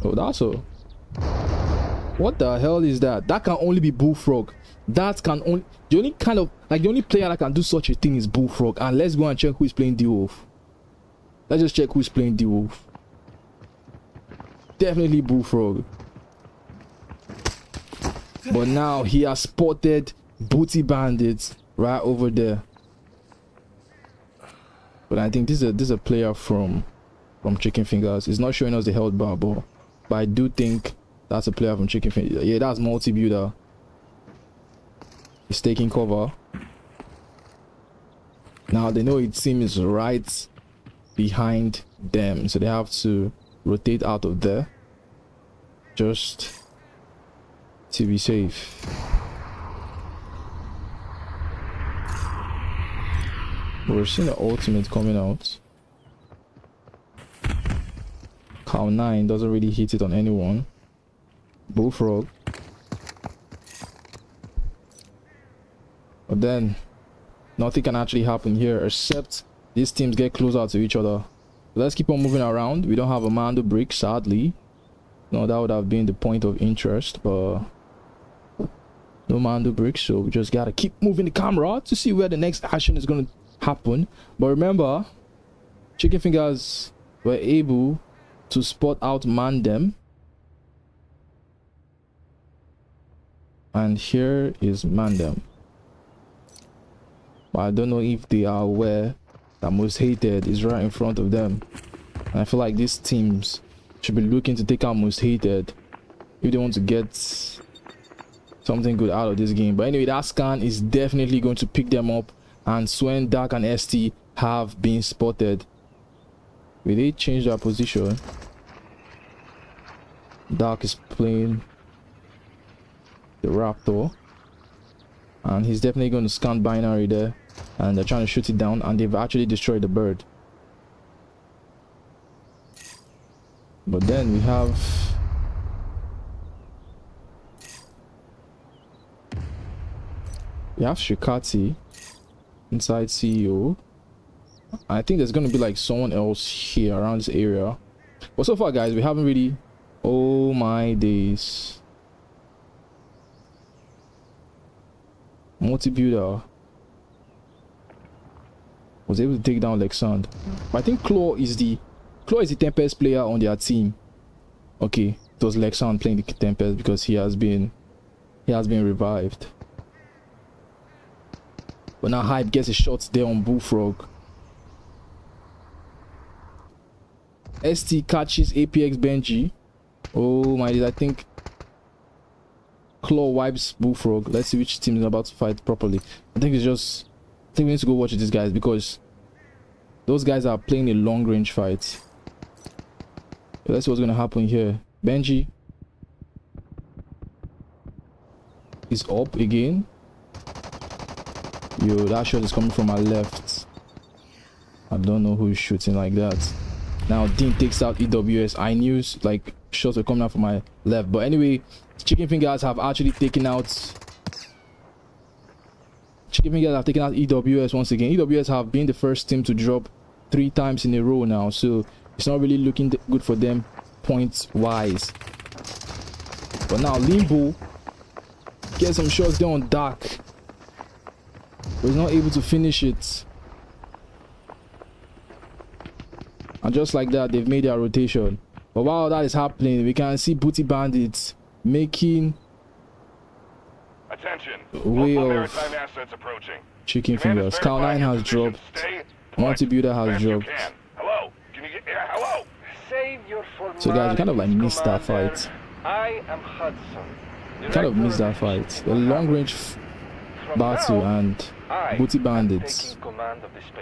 Oh, that's all. What the hell is that? That can only be Bullfrog. That can only, the only kind of, like, the only player that can do such a thing is Bullfrog. And let's go and check who is playing D-Wolf. Let's just check who's playing D-Wolf. Definitely Bullfrog. But now he has spotted Booty Bandits right over there. But I think this is a player from Chicken Fingers. It's not showing us the health bar, but I do think that's a player from Chicken Fingers. Yeah, that's multi-builder. He's taking cover. Now they know its team is right behind them, so they have to rotate out of there just to be safe. We're seeing the ultimate coming out. Cow 9 doesn't really hit it on anyone. Bullfrog. But then nothing can actually happen here except these teams get closer to each other. So let's keep on moving around. We don't have a Mando brick, sadly. No, that would have been the point of interest, but no Mando brick, so we just gotta keep moving the camera to see where the next action is gonna happen. But remember, Chicken Fingers were able to spot out Mandem. And here is Mandem. But I don't know if they are aware that Most Hated is right in front of them. And I feel like these teams should be looking to take out Most Hated if they want to get something good out of this game. But anyway, that scan is definitely going to pick them up. And Swen, Dark, and ST have been spotted. Will they change their position? Dark is playing the Raptor. And he's definitely going to scan Binary there. And they're trying to shoot it down. And they've actually destroyed the bird. But then we have... we have Shikati inside CEO. I think there's going to be like someone else here around this area. But so far, guys, we haven't really... oh my days. Multi-builder was able to take down Lexand. But I think Claw is the Tempest player on their team. Okay, it was Lexand playing the Tempest because he has been revived. But now Hype gets a shot there on Bullfrog. ST catches APX Benji. Oh my days, I think Claw wipes Bullfrog. Let's see which team is about to fight properly. I think we need to go watch these guys because those guys are playing a long range fight. Let's see what's gonna happen here. Benji. is up again. Yo, that shot is coming from my left. I don't know who is shooting like that. Now Dean takes out EWS. I knew like shots were coming out from my left, but anyway, Chicken Fingers have actually taken out EWS once again. EWS have been the first team to drop 3 times in a row now, so it's not really looking good for them points wise. But now Limbo gets some shots there on Dark, but he's not able to finish it. And just like that, they've made their rotation. But while that is happening, we can see Booty Bandits making way of Chicken Fingers. Cow 9 has dropped. Multi-builder has dropped. Hello? Can you get hello? Save your So guys, you kind of like missed that fight. I am Hudson. Kind of missed that fight. The long range battle and Booty Bandits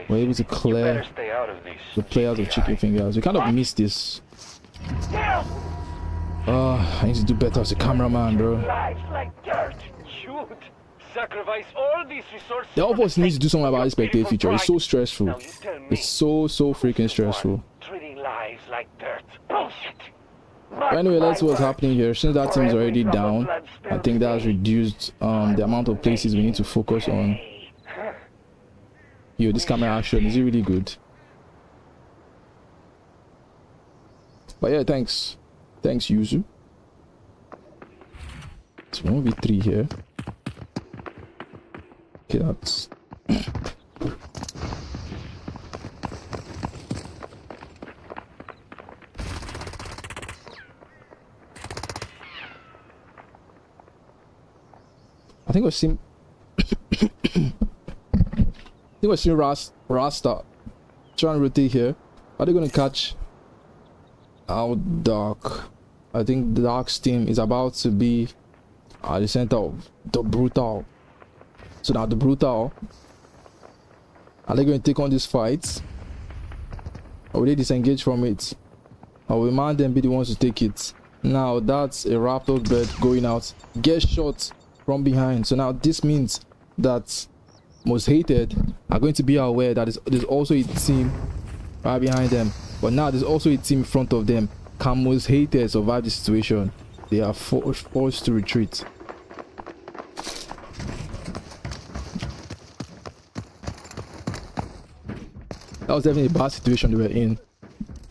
were able to clear the players of Chicken Fingers. We kind of missed this. I need to do better as a cameraman, bro. The all of us need to do something about this spectate feature. It's so stressful. It's so freaking stressful. Anyway, that's what's happening here. Since that team is already down, I think that has reduced the amount of places we need to focus on. Yo, this camera action, is it really good? But yeah, thanks Yuzu. It's 1v3 here. Okay, that's I think we're seeing Rasta trying to rotate here. Are they gonna catch out Dark? I think the Dark's team is about to be at the center of the Brutal. So now the Brutal, are they going to take on this fight? Or will they disengage from it? Or will man them be the ones to take it? Now that's a Raptor bird going out, get shot from behind. So now this means that Most Hated are going to be aware that there's also a team right behind them, but now there's also a team in front of them. Can Most Hated survive the situation? They are forced to retreat. That was definitely a bad situation they were in.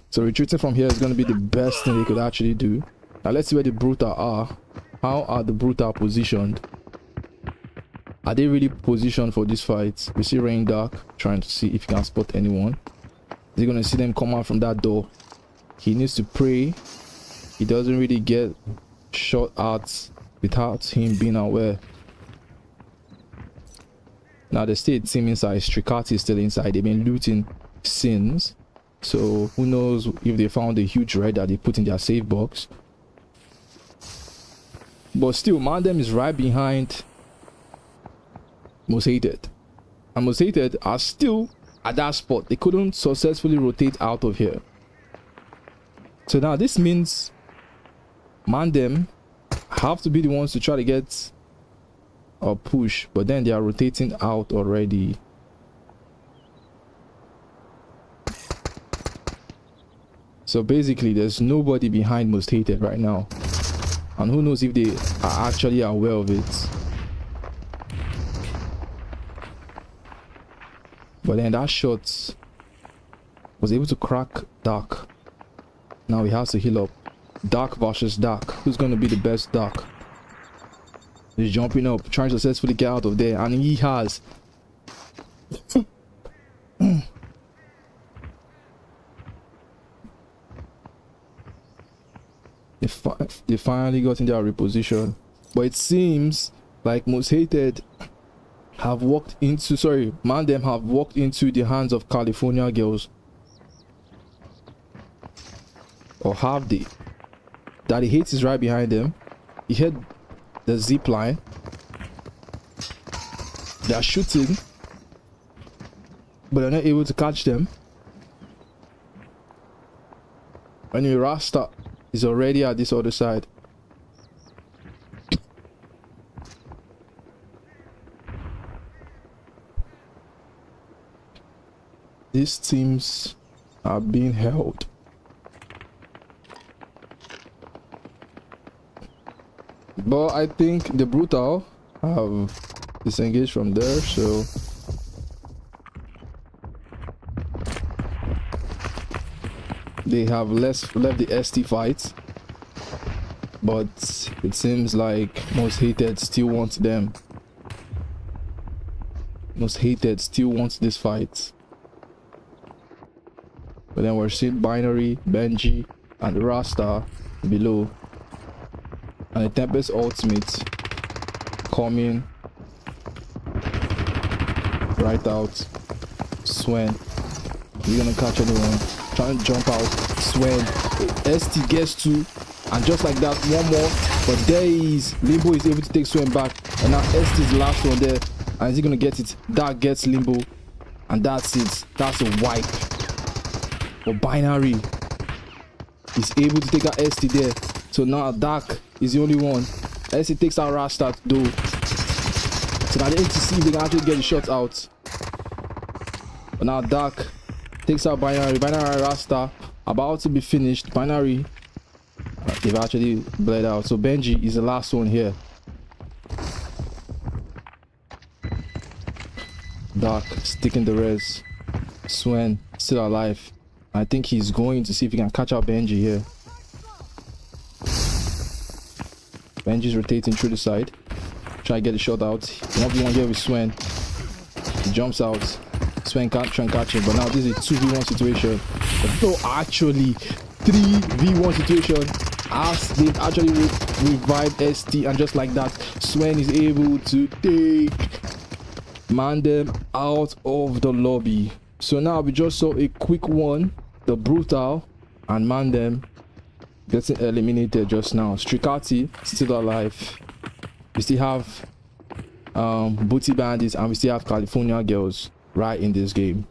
So retreating from here is going to be the best thing they could actually do. Now let's see where the Brutal are. How are the Brutal positioned? Are they really positioned for this fight? We see Rain Dark trying to see if he can spot anyone. Is he going to see them come out from that door? He needs to pray he doesn't really get shot at without him being aware. Now the state team inside, Stricati is still inside. They've been looting since, so who knows if they found a huge red that they put in their safe box. But still, Mandem is right behind Most Hated, and Most Hated are still at that spot. They couldn't successfully rotate out of here. So now this means Mandem have to be the ones to try to get a push, but then they are rotating out already. So basically there's nobody behind Most Hated right now, and who knows if they are actually aware of it. But then that shot was able to crack Dark. Now he has to heal up. Dark versus Dark. Who's going to be the best Dark? He's jumping up, trying to successfully get out of there, and he has. They finally got in their reposition, but it seems like Most Hated have walked into, Mandem have walked into the hands of California girls. Or have they? Daddy Hates is right behind them. He hit the zip line. They are shooting, but they're not able to catch them. Anyway, Rasta is already at this other side. these teams are being held. But I think the Brutal have disengaged from there, so they have left the ST fight. But it seems like Most Hated still wants them. Most Hated still wants this fight. But then we're seeing Binary, Benji, and Rasta below. And the Tempest ultimate coming right out. Swen, you're gonna catch anyone. Trying to jump out. Swen, ST gets to, and just like that, one more. But there is Limbo is able to take Swen back, and now ST is the last one there. And is he gonna get it? Dark gets Limbo, and that's it. That's a wipe. But Binary is able to take out ST there. So now Dark is the only one. ST takes out Rasta though. So now they need to see if they can actually get the shot out. But now Dark takes out Binary. Binary and Rasta about to be finished. Binary, they've actually bled out. So Benji is the last one here. Dark sticking the res. Swen still alive. I think he's going to see if he can catch out Benji here. Benji's rotating through the side. Try to get the shot out. 1v1 here with Swen. He jumps out. Swen can't try and catch him. But now this is a 2v1 situation. But no, actually 3v1 situation. As they've actually revived ST. And just like that, Swen is able to take Mandem out of the lobby. So now we just saw a quick one. The Brutal and Mandem getting eliminated just now. Strikati still alive. We still have Booty Bandits, and we still have California Girls right in this game.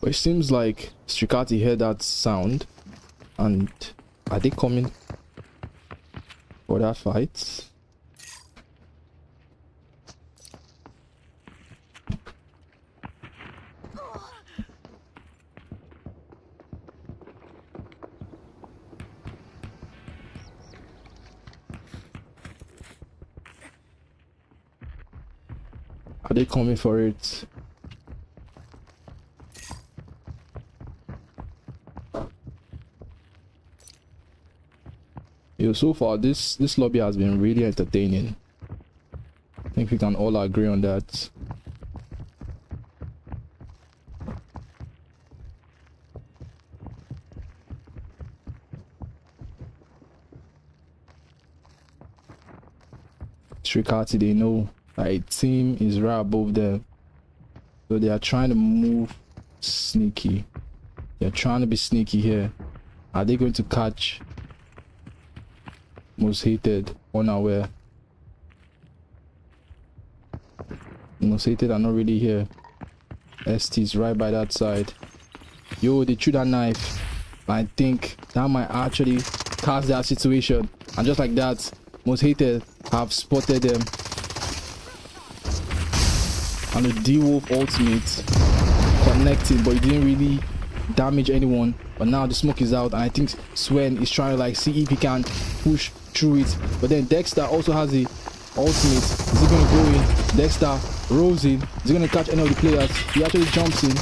But it seems like Strikati heard that sound, and are they coming for that fight? Are they coming for it? Yo, so far this lobby has been really entertaining. I think we can all agree on that. Strikati, they know a team is right above them, so they are trying to move sneaky. They're trying to be sneaky here. Are they going to catch Most Hated unaware? Most Hated are not really here. ST is right by that side. Yo, they threw that knife. I think that might actually cast that situation, and just like that, Most Hated have spotted them. And the D-Wolf ultimate connected, but it didn't really damage anyone. But now the smoke is out, and I think Swen is trying to like see if he can push through it. But then Dexter also has the ultimate. Is he going to go in? Dexter rolls in. Is he going to catch any of the players? He actually jumps in.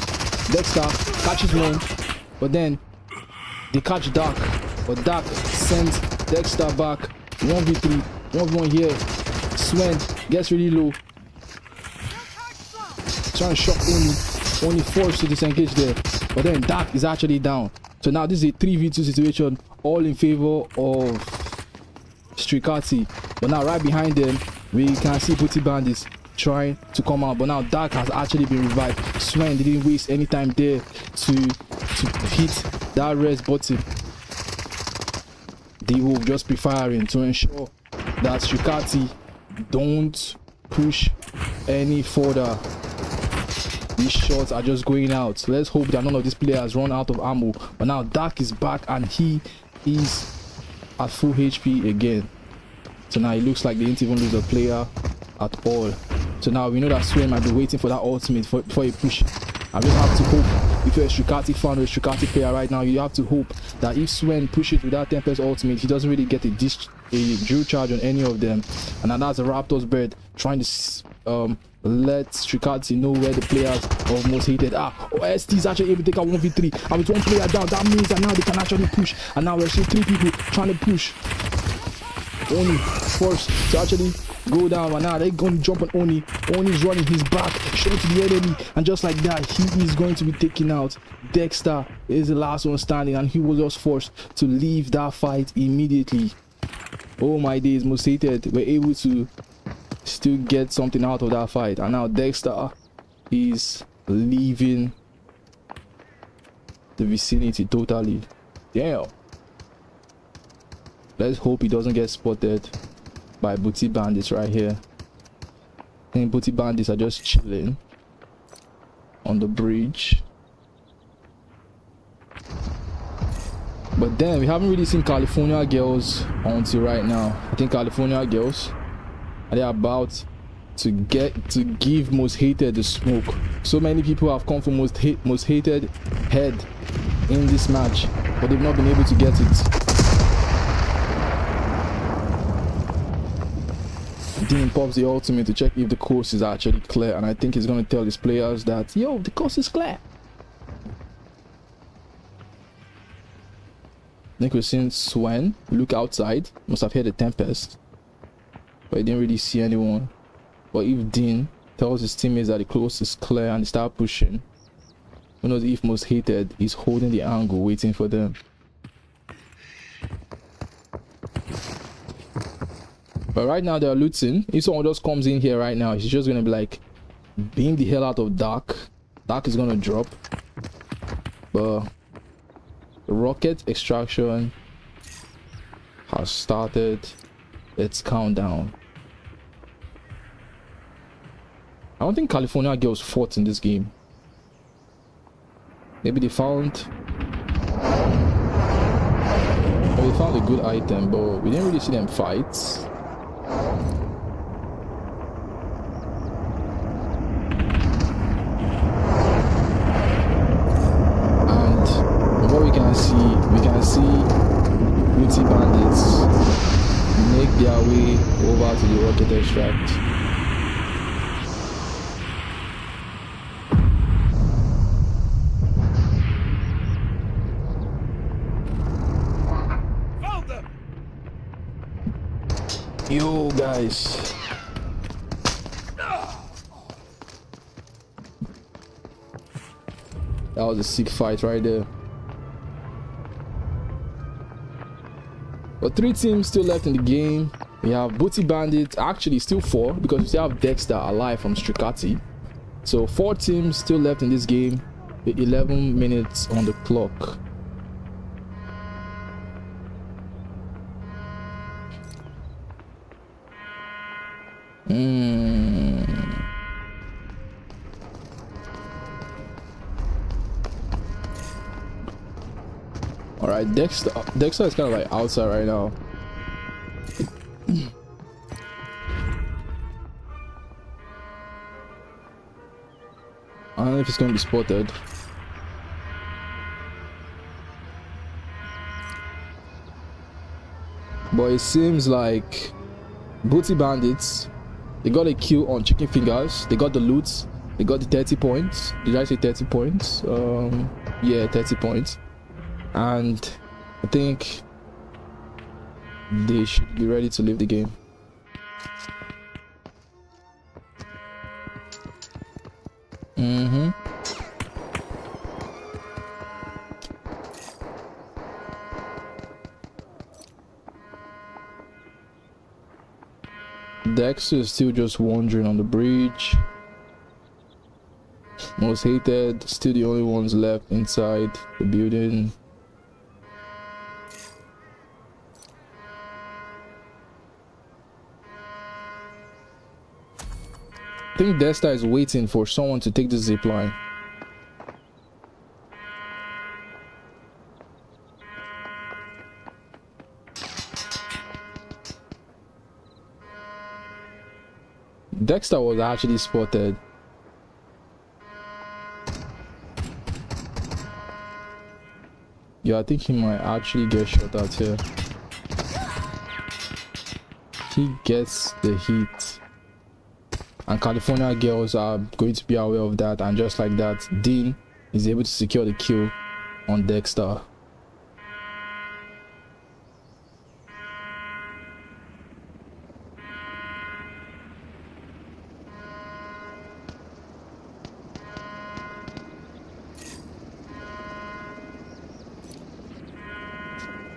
Dexter catches one, but then they catch Dark. But Dark sends Dexter back. 1v3, 1v1 here. Swen gets really low. Trying to shock only forced to disengage there, but then Dark is actually down. So now this is a 3v2 situation, all in favor of Strikati. But now right behind them we can see Booty Bandits trying to come out, but now Dark has actually been revived. Swen didn't waste any time there to hit that res button. D-Wolf just pre-firing to ensure that Strikati don't push any further. These shots are just going out. Let's hope that none of these players run out of ammo. But now Dark is back, and he is at full HP again. So now it looks like they didn't even lose a player at all. So now we know that Swain might be waiting for that ultimate before he push. I just have to hope, if you're a Strikati fan or a Strikati player right now, you have to hope that if Swain pushes with that Tempest ultimate, he doesn't really get a drill charge on any of them. And now that's a Raptors bird trying to let Strikati know where the players of Most Hated are. ST is actually able to take out 1v3, and with one player down, that means that now they can actually push. And now we're seeing 3 people trying to push. Oni forced to actually go down, and now they're going to jump on Oni. Oni's running his back straight to the enemy, and just like that, he is going to be taken out. Dexter is the last one standing, and he was just forced to leave that fight immediately. Oh my days, Most Hated were able to still get something out of that fight, and now Dexter is leaving the vicinity totally. Damn. Let's hope he doesn't get spotted by Booty Bandits right here. I think Booty Bandits are just chilling on the bridge. But then we haven't really seen California Girls until right now. I think California Girls, they're about to give Most Hated the smoke. So many people have come for Most Hated head in this match, but they've not been able to get it. Dean pops the ultimate to check if the course is actually clear, and I think he's going to tell his players that, yo, the course is clear. I think we've seen Swen look outside, must have heard a Tempest, but he didn't really see anyone. But if Dean tells his teammates that the course is clear and they start pushing, who knows if Most Hated is holding the angle waiting for them. But right now they're looting. If someone just comes in here right now, he's just gonna be like, beam the hell out of Dark. Dark is gonna drop. But the rocket extraction has started its countdown. I don't think California Girls fought in this game. Maybe they found... Oh, they found a good item, but we didn't really see them fight. We can see Booty Bandits make their way over to the rocket extract. Found them. Yo guys, that was a sick fight right there. But 3 teams still left in the game. We have Booty Bandits, actually still 4, because we still have Dexter alive from Strikati. So 4 teams still left in this game with 11 minutes on the clock. Alright, Dexter is kind of like outside right now. I don't know if it's going to be spotted. But it seems like Booty Bandits, they got a kill on Chicken Fingers. They got the loot. They got the 30 points. Did I say 30 points? Yeah, 30 points. And I think they should be ready to leave the game. Dexter is still just wandering on the bridge. Most Hated, still the only ones left inside the building. I think Dexter is waiting for someone to take the zip line. Dexter was actually spotted. Yeah, I think he might actually get shot at here. He gets the heat. And California girls are going to be aware of that, and just like that, Dean is able to secure the kill on Dexter.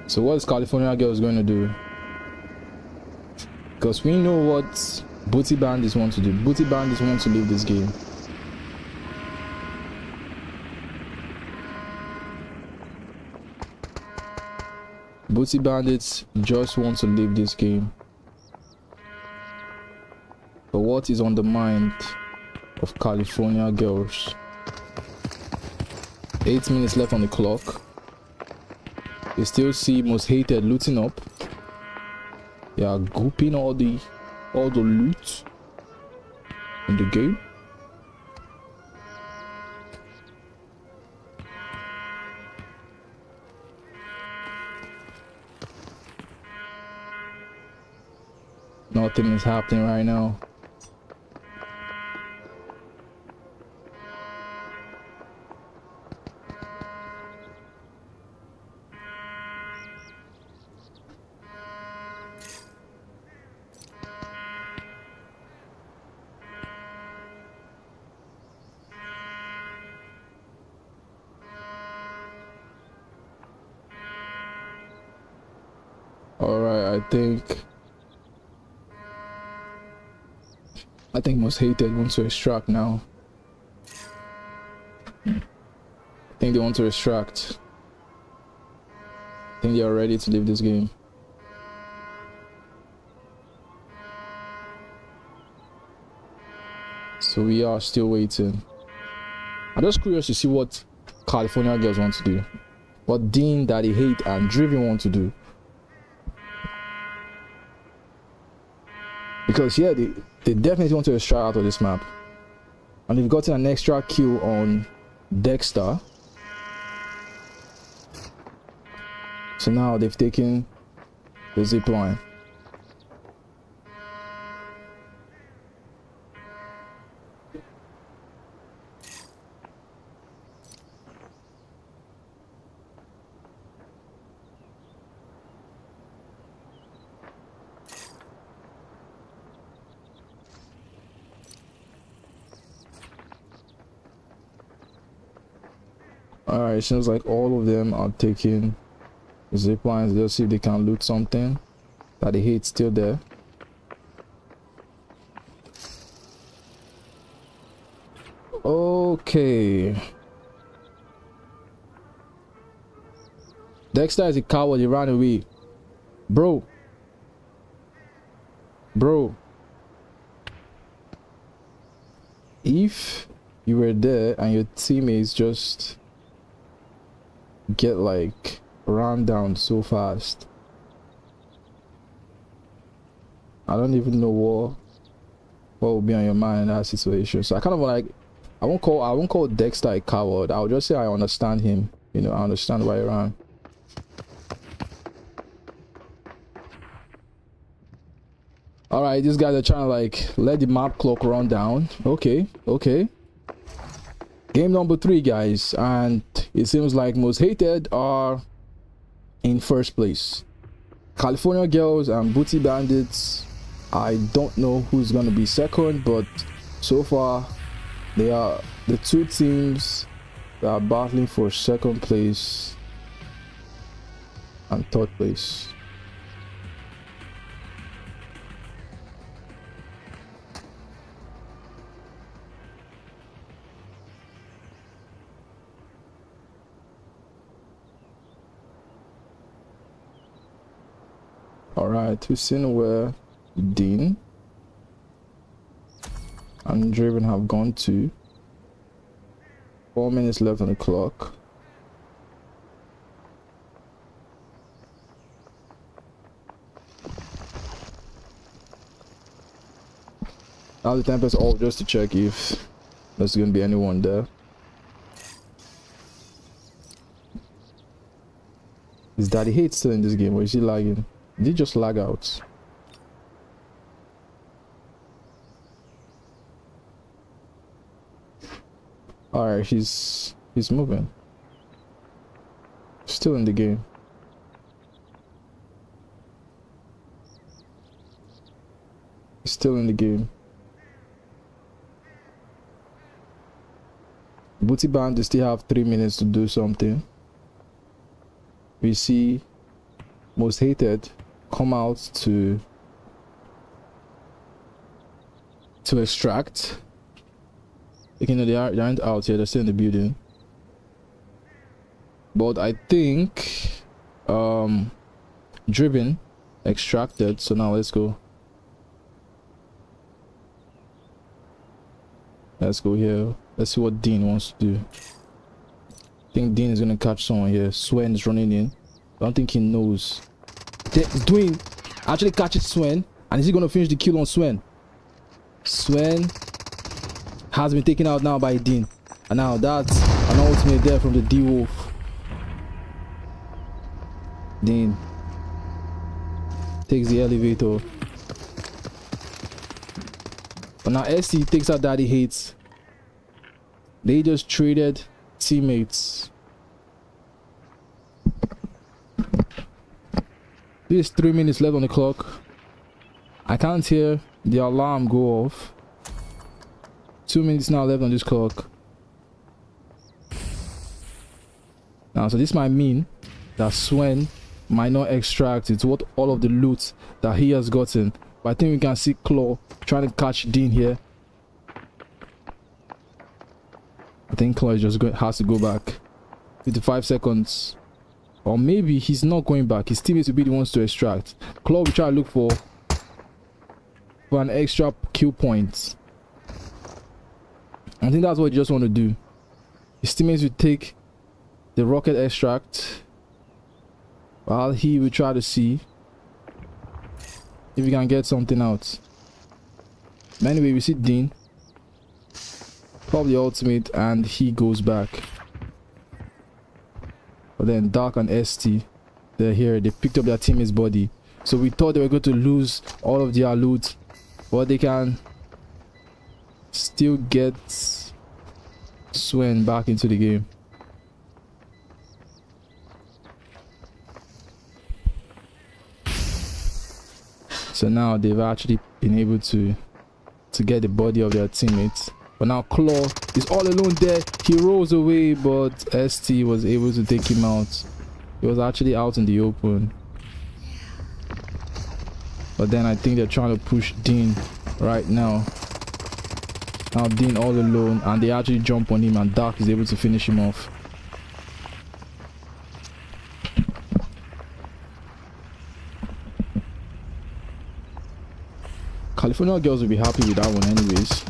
So what is California girls going to do? Because we know what Booty Bandits want to do. Booty Bandits want to leave this game. Booty Bandits just want to leave this game. But what is on the mind of California girls? 8 minutes left on the clock. They still see Most Hated looting up. They are grouping all the loot in the game. Nothing is happening right now. Alright, I think Most Hated wants to extract now. I think they want to extract. I think they are ready to leave this game. So we are still waiting. I'm just curious to see what California girls want to do. What Dean, Daddy Hate, and Driven want to do. Because yeah, they definitely want to extract out of this map. And they've gotten an extra kill on Dexter. So now they've taken the zip line. Alright, seems like all of them are taking zip lines. They'll see if they can loot something. That the hate's still there. Okay. Dexter is a coward, he ran away. Bro. If you were there and your teammates just get like ran down so fast, I don't even know what would be on your mind in that situation. So I kind of like, I won't call Dexter a coward. I'll just say I understand him. You know, I understand why he ran. Alright, these guys are trying to like let the map clock run down. Okay. Game number 3, guys, and it seems like Most Hated are in first place. California Girls and Booty Bandits, I don't know who's gonna be second, but so far they are the two teams that are battling for second place and third place. Alright, we've seen where Dean and Driven have gone to. 4 minutes left on the clock. Now the Tempest all just to check if there's gonna be anyone there. Is Daddy Hate still in this game, or is he lagging? Did he just lag out? Alright, he's moving. Still in the game. He's still in the game. Booty Band, they still have 3 minutes to do something. We see Most Hated come out to extract. You know, they aren't out here, they're still in the building. But I think Driven extracted, so now let's go. Let's go here. Let's see what Dean wants to do. I think Dean is gonna catch someone here. Swen is running in. I don't think he knows. Dwayne actually catches Swen, and is he gonna finish the kill on Swen? Swen has been taken out now by Dean, and now that's an ultimate there from the D-Wolf. Dean takes the elevator, but now SC takes out Daddy Hates. They just traded teammates. There's 3 minutes left on the clock. I can't hear the alarm go off. 2 minutes now left on this clock. Now, so this might mean that Swen might not extract it. What all of the loot that he has gotten. But I think we can see Claw trying to catch Dean here. I think Claw is just has to go back. 55 seconds. Or maybe he's not going back. His teammates will be the ones to extract. Claw will try to look for an extra kill point. I think that's what he just want to do. His teammates will take the rocket extract, while he will try to see if he can get something out. But anyway, we see Dean pop the ultimate and he goes back. But then Dark and ST, they're here. They picked up their teammate's body. So we thought they were going to lose all of their loot, but they can still get Swen back into the game. So now they've actually been able to get the body of their teammates. But now Claw is all alone there. He rolls away, but ST was able to take him out. He was actually out in the open. But then I think they're trying to push Dean right now. Now Dean all alone, and they actually jump on him, and Dark is able to finish him off. California girls will be happy with that one anyways.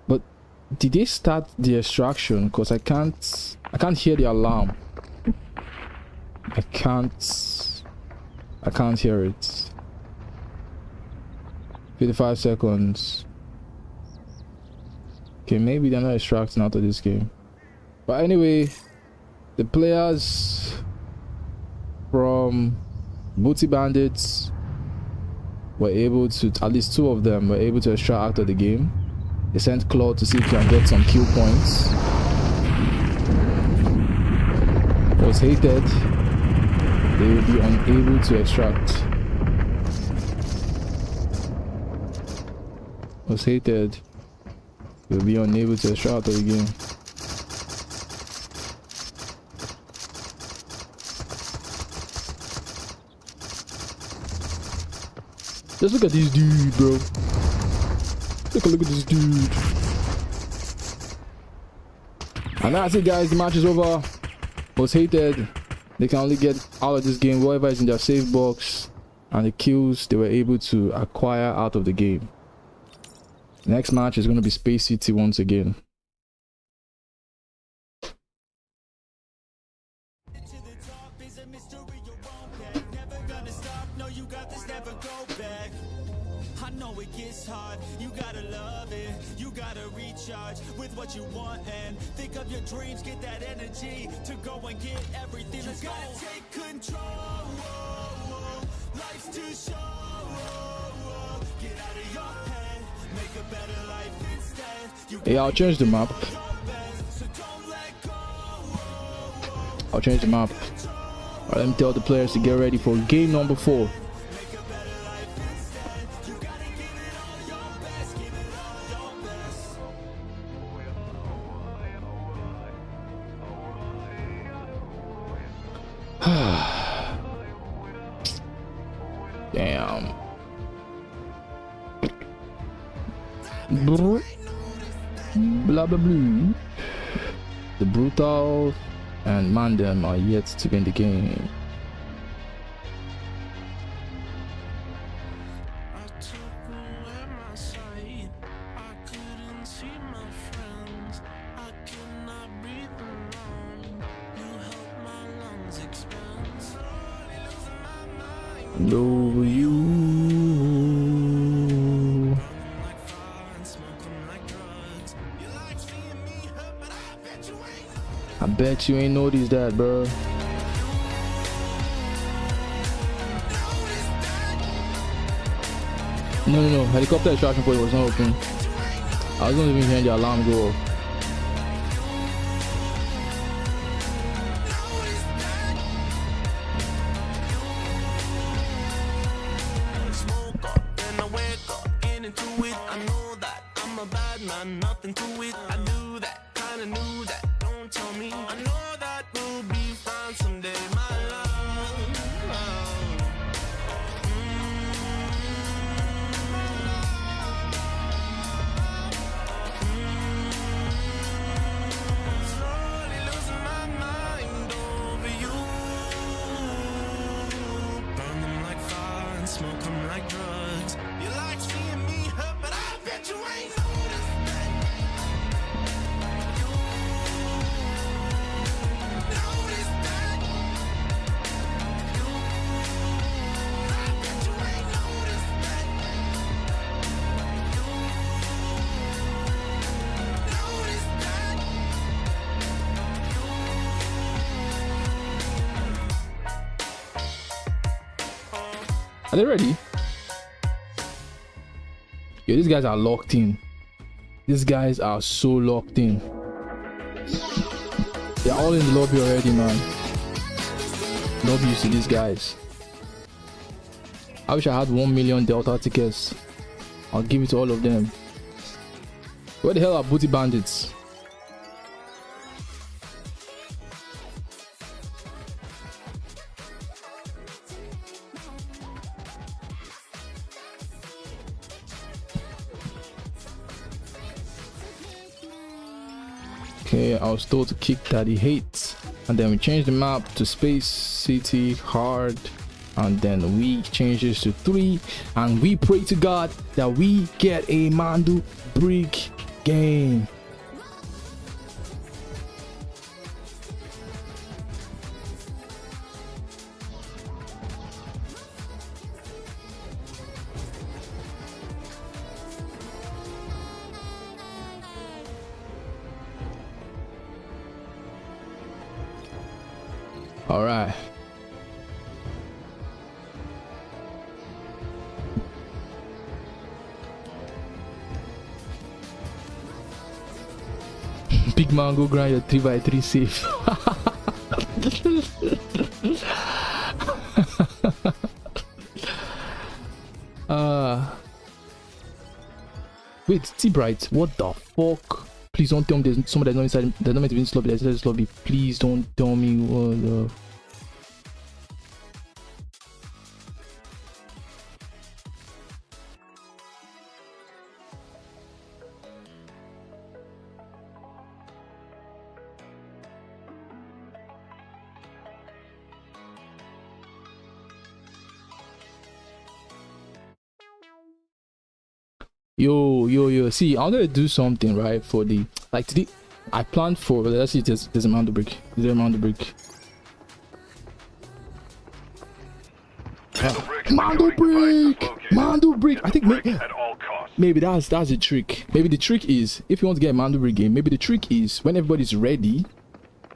But did they start the extraction? Because I can't hear the alarm. I can't hear it. 55 seconds. Okay, maybe they're not extracting out of this game. But anyway, the players from Booty Bandits were able to, at least 2 of them were able to extract out of the game. They sent Claude to see if he can get some kill points. Was Hated, they will be unable to extract. Was Hated, they will be unable to extract out of the game. Just look at this dude, bro. Look at this dude. And that's it, guys. The match is over. Was Hated, they can only get out of this game whoever is in their save box, and the kills they were able to acquire out of the game. Next match is going to be Space City once again. path is never go back. I know it gets hard, you gotta love it. You gotta recharge with what you want and think of your dreams. Get that energy to go and get everything. Let's go. Take control. Life's too short. Get out of your head. Make a better life instead. Hey, I'll change the map. I'll change the map. Alright, let me tell the players to get ready for game number 4. Damn. Blah blah blah. The Brutal and Mandem are yet to be in the game. Over you. I bet you ain't noticed that, bro. No. Helicopter extraction point was not open. I was not even hearing the alarm go off. Nothing to it. I knew that, kinda knew that. Don't tell me. I know that we'll be fine someday, my love. Slowly losing my mind over you. Burn them like fire and smoke them like drugs. You like seeing me hurt, but I bet you ain't noticed. Are they ready? Yo, these guys are locked in. These guys are so locked in. They're all in the lobby already, man. Love you to these guys. I wish I had 1 million Delta tickets. I'll give it to all of them. Where the hell are booty bandits? Okay, I was told to kick Daddy Hate, and then we changed the map to Space City Hard, and then we changed this to 3, and we pray to God that we get a Mandu Brick game. All right. Big man, go grind your 3x3 safe. Wait, T-Bright, what the fuck? Please don't tell me there's someone that's not inside. They're not meant to be in this lobby. That's this lobby. Please don't tell me what the. Yo, see, I'm gonna do something, right? For the, like, today I planned for, let's see, there's a Mando brick. Is there a Mando brick? Yeah. Mando break. Mando break. I think maybe, At all costs. maybe that's the trick. Maybe the trick is, if you want to get a Mando break game, maybe the trick is when everybody's ready,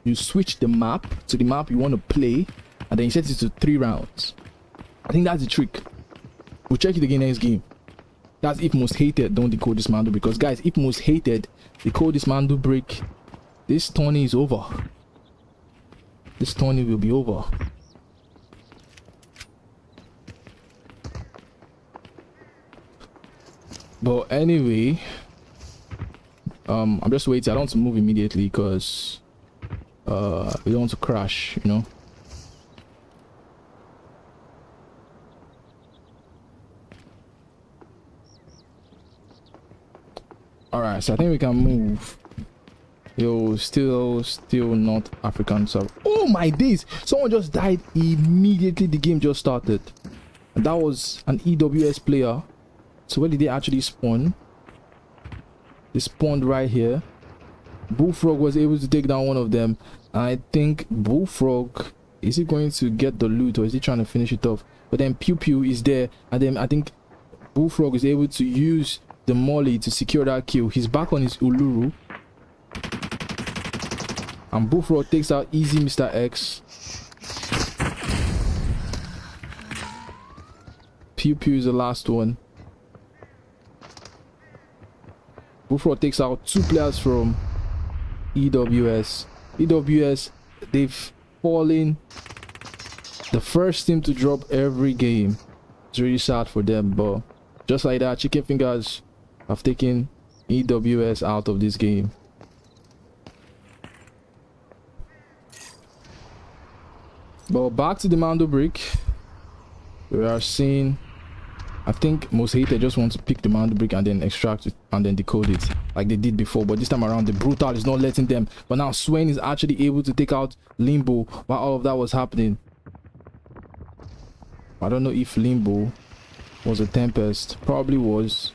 you switch the map to the map you want to play, and then you set it to 3 rounds. I think that's the trick. We'll check it again next game. That's if most hated don't decode this Mando, because guys, if most hated decode this Mando break, this tourney is over. This tourney will be over. But anyway, I'm just waiting. I don't want to move immediately because we don't want to crash, you know. Alright, so I think we can move. Yo, still not African sub. Oh my days! Someone just died immediately the game just started. And that was an EWS player. So where did they actually spawn? They spawned right here. Bullfrog was able to take down one of them. I think Bullfrog, is he going to get the loot or is he trying to finish it off? But then Pew Pew is there, and then I think Bullfrog is able to use the molly to secure that kill. He's back on his Uluru, and Bullfrog takes out easy Mr. X. Pew Pew is the last one. Bullfrog takes out 2 players from EWS. EWS, they've fallen the first team to drop every game. It's really sad for them, but just like that, Chicken Fingers have taken EWS out of this game. But back to the Mando break. We are seeing, I think most hated just want to pick the Mando brick and then extract it and then decode it like they did before, but this time around the Brutal is not letting them. But now Swain is actually able to take out Limbo while all of that was happening. I don't know if Limbo was a Tempest. Probably was.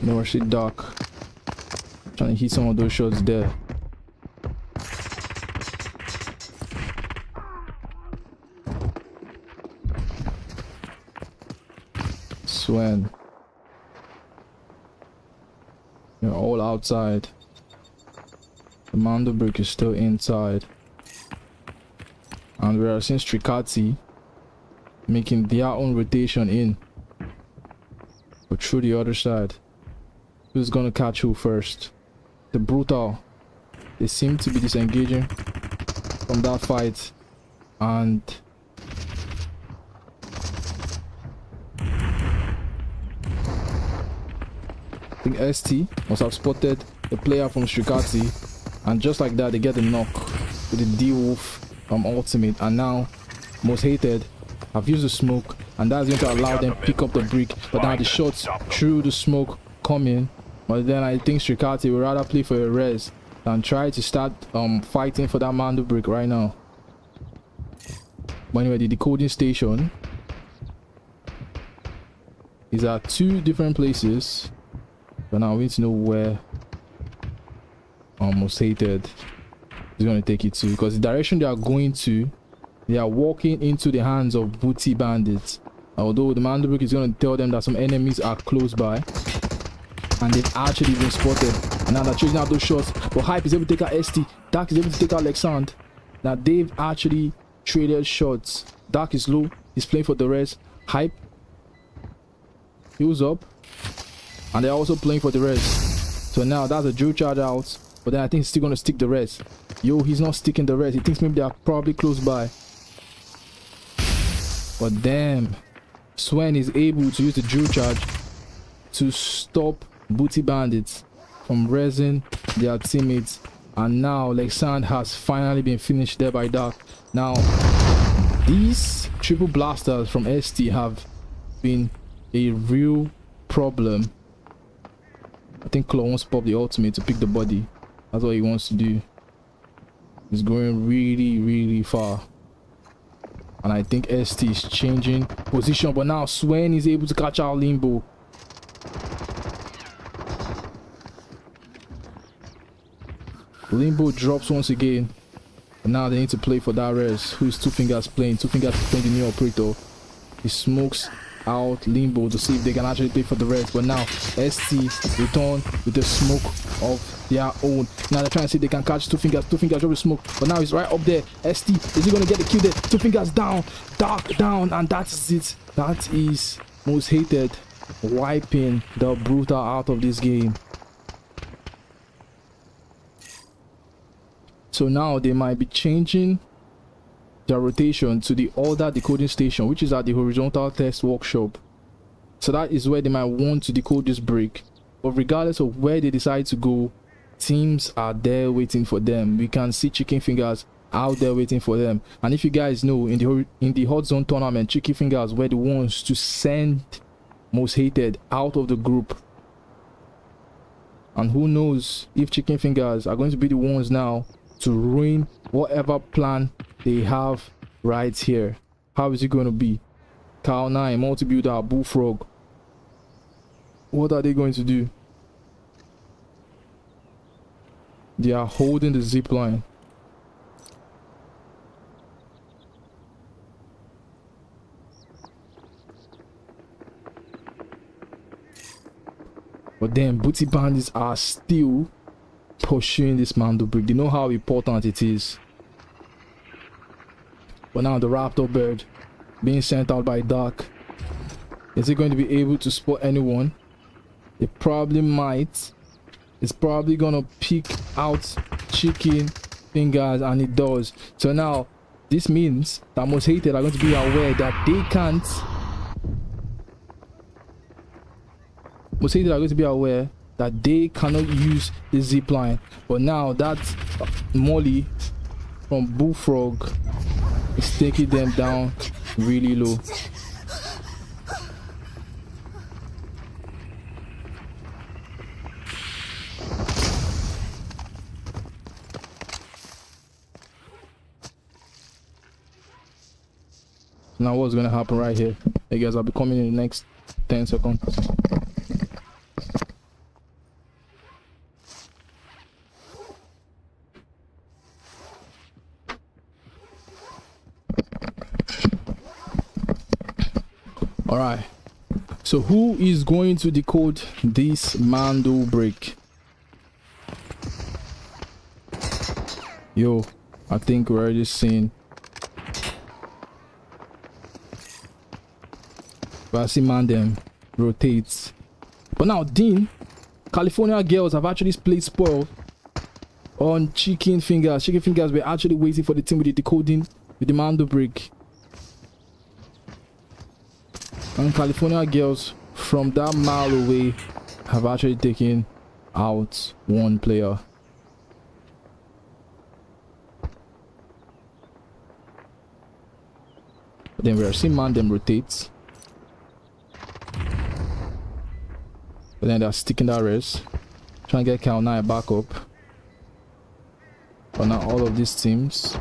No, I see Dark trying to hit some of those shots there. Swen, you're all outside. The Mando brick is still inside, and we are seeing Strikati making their own rotation in, but through the other side. Who's gonna catch who first? The Brutal, they seem to be disengaging from that fight, and I think ST must have spotted the player from Strikati, and just like that they get the knock with the D-Wolf ultimate, and now most hated have used the smoke, and that's going to allow them pick up the brick. But now the shots through the smoke coming, but then I think Strikati would rather play for a res than try to start fighting for that Mando brick right now. But anyway, the decoding station is at 2 different places, but now we need to know where most hated is going to take it to, because the direction they are going to, they are walking into the hands of booty bandits. Although the Mando brick is going to tell them that some enemies are close by, and they've actually been spotted, and now they're chasing out those shots. But Hype is able to take out ST, Dark is able to take out Alexand. Now they've actually traded shots. Dark is low, he's playing for the rest. Hype heals up, and they're also playing for the rest. So now that's a drill charge out, but then I think he's still gonna stick the rest. Yo, he's not sticking the rest. He thinks maybe they are probably close by, but damn, Swen is able to use the drill charge to stop booty bandits from rezzing their teammates. And now Alexand has finally been finished there by Dark. Now these triple blasters from ST have been a real problem. I think Claw wants to pop the ultimate to pick the body. That's what he wants to do. He's going really far, and I think ST is changing position, but now Swen is able to catch out Limbo. Limbo drops once again. But now they need to play for that res. Who is Two Fingers playing? Two Fingers is playing the new operator. He smokes out Limbo to see if they can actually play for the res. But now ST return with the smoke of their own. Now they're trying to see if they can catch Two Fingers. Two Fingers over smoke. But now he's right up there. ST, is he gonna get the kill there? Two Fingers down. Dark down. And that is it. That is Most Hated wiping the Brutal out of this game. So now they might be changing their rotation to the other decoding station, which is at the horizontal test workshop. So that is where they might want to decode this break. But regardless of where they decide to go, teams are there waiting for them. We can see Chicken Fingers out there waiting for them. And if you guys know, in the Hot Zone tournament, Chicken Fingers were the ones to send Most Hated out of the group. And who knows if Chicken Fingers are going to be the ones now to ruin whatever plan they have right here. How is it going to be? Cow 9, multi-builder, Bullfrog. What are they going to do? They are holding the zip line. But then Booty Bandits are still pursuing this Mando break. They know how important it is. But now the Raptor bird being sent out by Dark. Is he going to be able to spot anyone? It probably might. It's probably gonna pick out Chicken Fingers, and it does. So now this means that Most Hated are going to be aware that they can't. Most Hated are going to be aware that they cannot use the zip line. But now that Molly from Bullfrog is taking them down really low. Now what's gonna happen right here? Hey guys, I'll be coming in the next 10 seconds. Alright, so who is going to decode this Mando break? Yo, I think we're already seeing. But I see Mandem rotates. But now Dean, California Girls have actually played spoil on Chicken Fingers. Chicken Fingers were actually waiting for the team with the decoding with the Mando break. And California Girls from that mile away have actually taken out one player. But then we are seeing Mandem rotates. But then they're sticking that res, trying to get Cal 9 back up. But now all of these teams,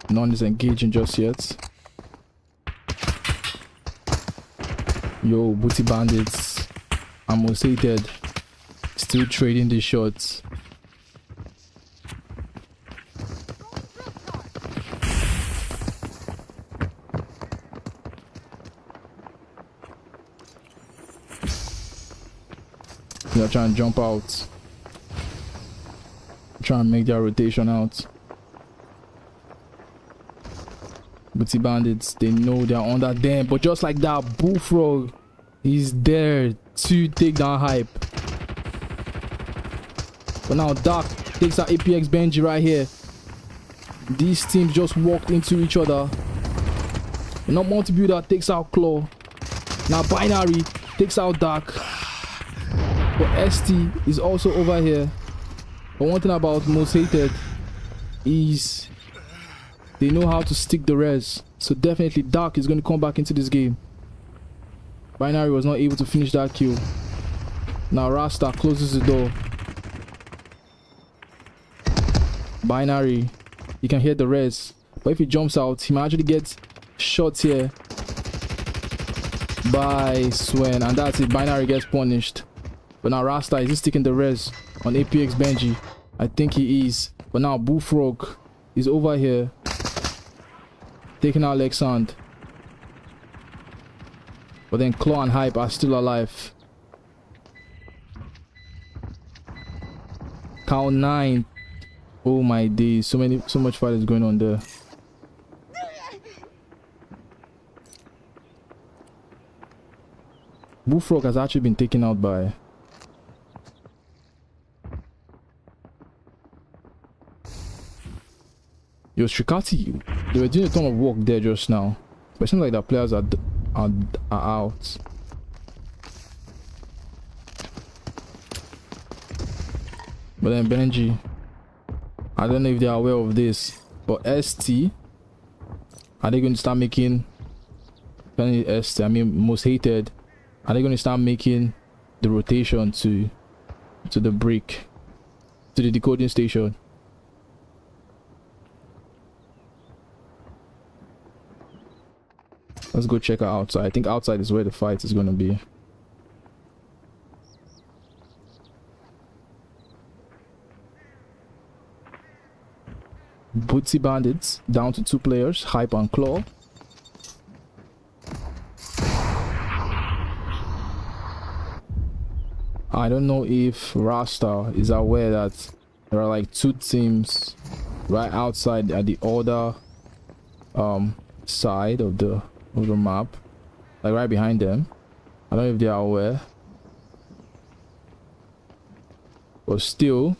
none is engaging just yet. Yo, Booty Bandits, I'm Most Hated, still trading the shots. They're trying to jump out, trying to make their rotation out. Booty Bandits, they know they're under them, but just like that, Bullfrog is there to take down Hype. But now Dark takes out APX Benji right here. These teams just walked into each other. And now Multi-Builder takes out Claw. Now Binary takes out Dark. But ST is also over here. But one thing about Most Hated is they know how to stick the res. So definitely Dark is going to come back into this game. Binary was not able to finish that kill. Now Rasta closes the door. Binary, you can hear the res. But if he jumps out, he might actually get shots here by Swen. And that's it. Binary gets punished. But now Rasta, is he sticking the res on APX Benji? I think he is. But now Bullfrog is over here taking out Lexand. But then Claw and Hype are still alive. Count 9. Oh my days, so much fight is going on there. Bullfrog has actually been taken out by Yo, Strikati, they were doing a ton of work there just now. But it seems like the players are out. But then Benji, I don't know if they are aware of this, but ST, are they going to start making, ST, I mean most hated, are they going to start making the rotation to the brick, to the decoding station? Let's go check out outside. I think outside is where the fight is going to be. Bootsy Bandits down to 2 players, Hype and Claw. I don't know if Rasta is aware that there are like 2 teams right outside at the other side of the map, like right behind them. I don't know if they are aware, but still,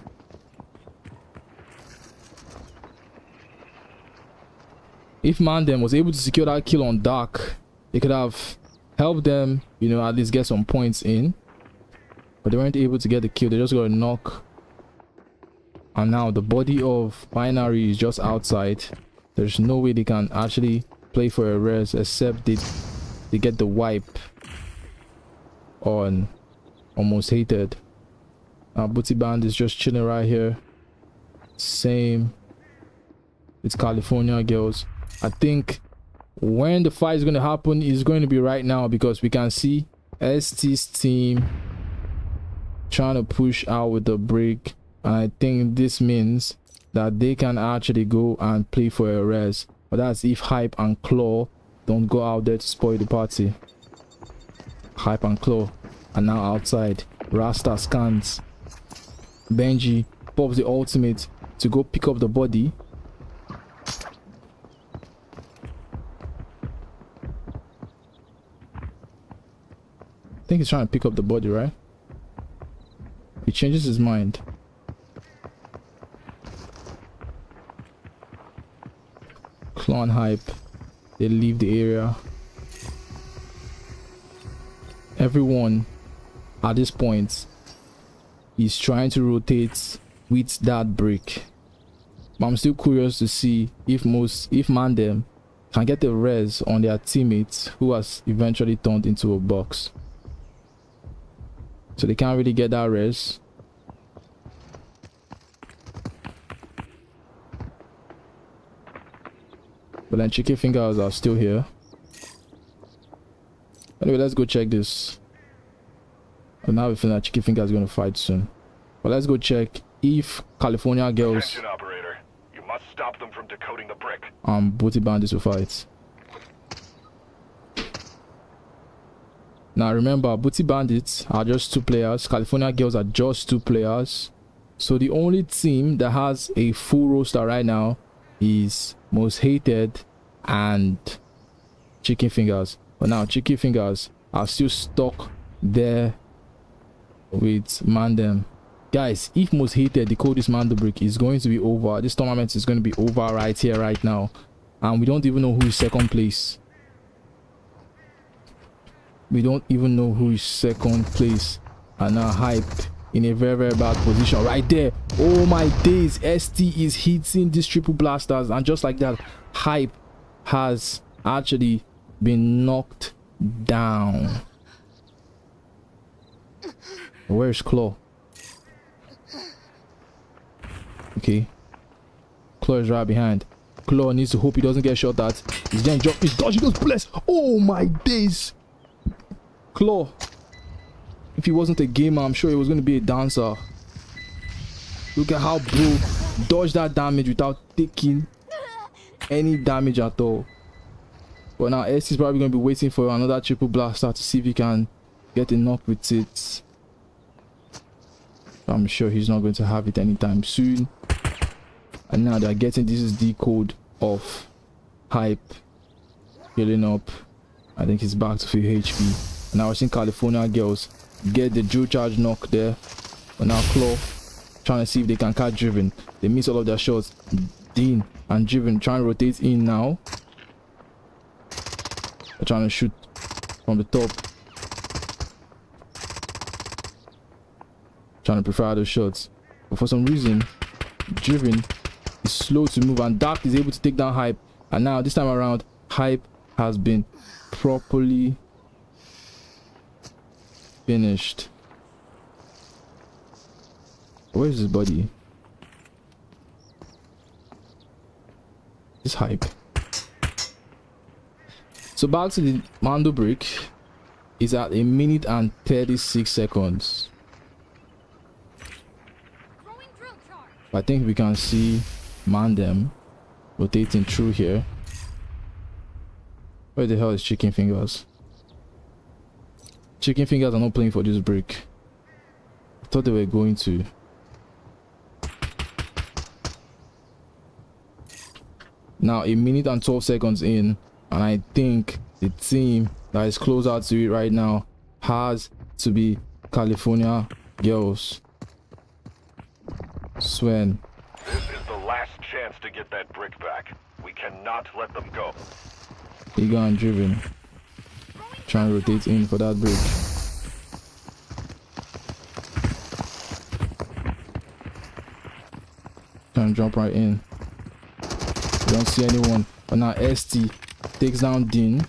if Mandem was able to secure that kill on Dark, it could have helped them, you know, at least get some points in. But they weren't able to get the kill. They just got a knock. And now the body of Binary is just outside. There's no way they can actually play for a res except they get the wipe on Almost Hated. Booty Band is just chilling right here. Same. It's California Girls. I think when the fight is going to happen is going to be right now, because we can see ST's team trying to push out with the break. And I think this means that they can actually go and play for a res. But that's if Hype and Claw don't go out there to spoil the party. Hype and Claw are now outside. Rasta scans. Benji pops the ultimate to go pick up the body. I think he's trying to pick up the body, right? He changes his mind. Clone Hype, they leave the area. Everyone at this point is trying to rotate with that brick. But I'm still curious to see if Mandem can get the res on their teammates who has eventually turned into a box. So they can't really get that res. But then Chicken Fingers are still here. Anyway, let's go check this. And now we feel that Chicken Fingers is going to fight soon. But let's go check if California Girls Attention, operator. You must stop them from decoding the brick. Booty Bandits will fight. Now remember, Booty Bandits are just 2 players. California Girls are just 2 players. So the only team that has a full roster right now is Most Hated and Chicken Fingers. But now Chicken Fingers are still stuck there with Mandem. Guys, if Most Hated decode this Mando brick, is going to be over. This tournament is going to be over right here, right now. And we don't even know who is second place. We don't even know who is second place. And now Hype in a very, very bad position right there. Oh my days, ST is hitting these triple blasters, and just like that, Hype has actually been knocked down. Where's Claw? Okay, Claw is right behind. Claw needs to hope he doesn't get shot at. He's getting dropped. He's dodging those bullets. Oh my days. Claw, if he wasn't a gamer, I'm sure he was going to be a dancer. Look at how bro dodge that damage without taking any damage at all. But now S is probably going to be waiting for another triple blaster to see if he can get a knock with it. I'm sure he's not going to have it anytime soon. And now they're getting this is the code of Hype healing up. I think he's back to 3 HP. And now we're seeing California Girls get the drill charge knock there. But now Claw trying to see if they can catch Driven. They miss all of their shots. Dean and Driven trying to rotate in now. They're trying to shoot from the top. Trying to prefer those shots. But for some reason, Driven is slow to move and Dark is able to take down Hype. And now this time around, Hype has been properly finished. Where's his body? This Hype. So back to the Mando break is at 1 minute and 36 seconds. I think we can see Mandem rotating through here. Where the hell is Chicken Fingers? Chicken Fingers are not playing for this break. I thought they were going to. Now 1 minute and 12 seconds in, and I think the team that is closer to it right now has to be California Girls. Sven. This is the last chance to get that brick back. We cannot let them go. Eager and Driven. Trying to rotate in for that break. Trying to jump right in. We don't see anyone. But now ST takes down Dean.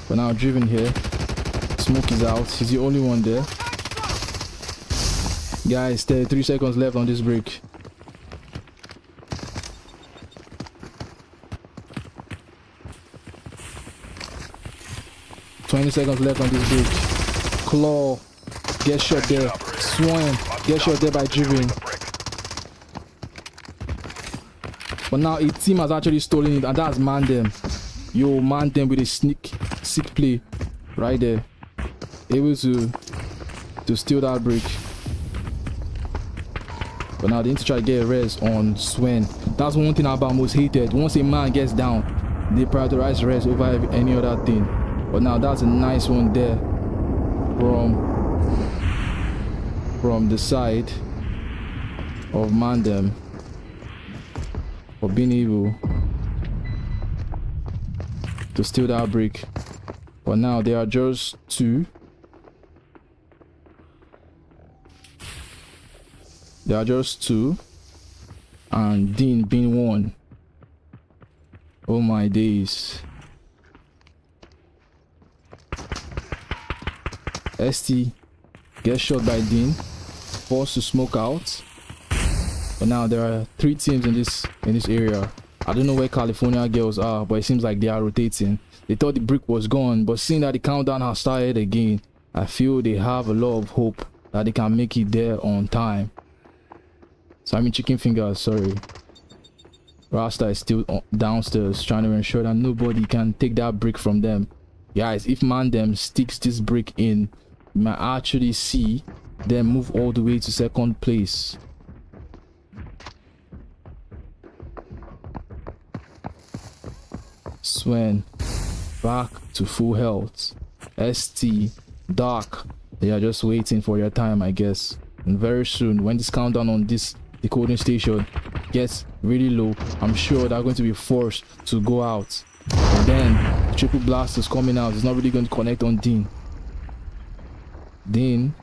But now Driven here. Smoke is out. He's the only one there. Guys, 33 seconds left on this break. $20 seconds left on this break. Claw gets shot there. Swan gets shot there by Driven. But now a team has actually stolen it, and that's Mandem. Yo, Mandem with a sick play right there. Able to steal that break. But now they need to try to get a res on Swen. That's one thing about Most Hated. Once a man gets down, they prioritize res over any other thing. But now that's a nice one there from the side of Mandem for being able to steal that break. But now they are just 2. They are just 2 and Dean being 1. Oh my days. ST gets shot by Dean, forced to smoke out. But now there are 3 teams in this area. I don't know where California Girls are, but it seems like they are rotating. They thought the brick was gone, but seeing that the countdown has started again, I feel they have a lot of hope that they can make it there on time. So I mean Chicken Fingers, sorry. Rasta is still downstairs trying to ensure that nobody can take that brick from them. Guys, if Mandem sticks this brick in, we might actually see them move all the way to 2nd place. Swen back to full health. ST, Dark, they are just waiting for their time, I guess. And very soon, when this countdown on this decoding station gets really low, I'm sure they're going to be forced to go out. And then the triple blast is coming out. It's not really going to connect on Dean. Dean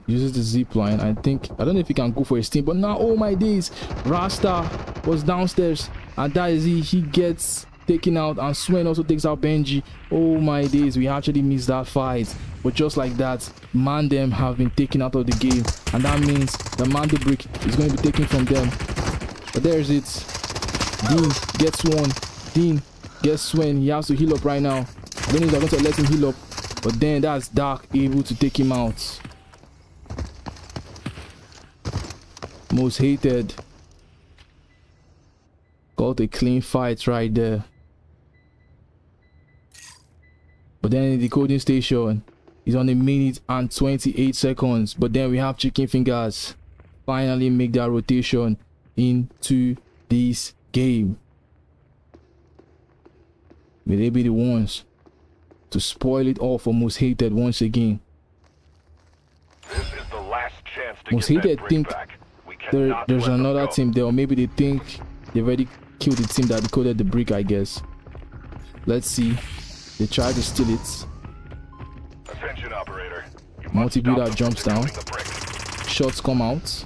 uses the zip line. I don't know if he can go for his team, but now, oh my days, Rasta was downstairs, and that is he gets taken out, and Swen also takes out Benji. Oh my days, we actually missed that fight. But just like that, Mandem have been taken out of the game, and that means the Mando brick is going to be taken from them. But there's it. Dean gets 1. Dean gets Swen. He has to heal up right now. I don't know if they're going to let him heal up, but then that's Dark able to take him out. Most Hated Got a clean fight right there. But then in the coding station, it's on a minute and 28 seconds. But then we have Chicken Fingers finally make that rotation into this game. Will they be the ones to spoil it all for Most Hated once again? This is the last chance to Most get that Hated brick think back. We cannot there's let them another go. team there, or maybe they think they already killed the team that decoded the brick, I guess. Let's see. They try to steal it. Attention, operator. You must Multi-builder stop them jumps from down. decoding the brick. Shots come out.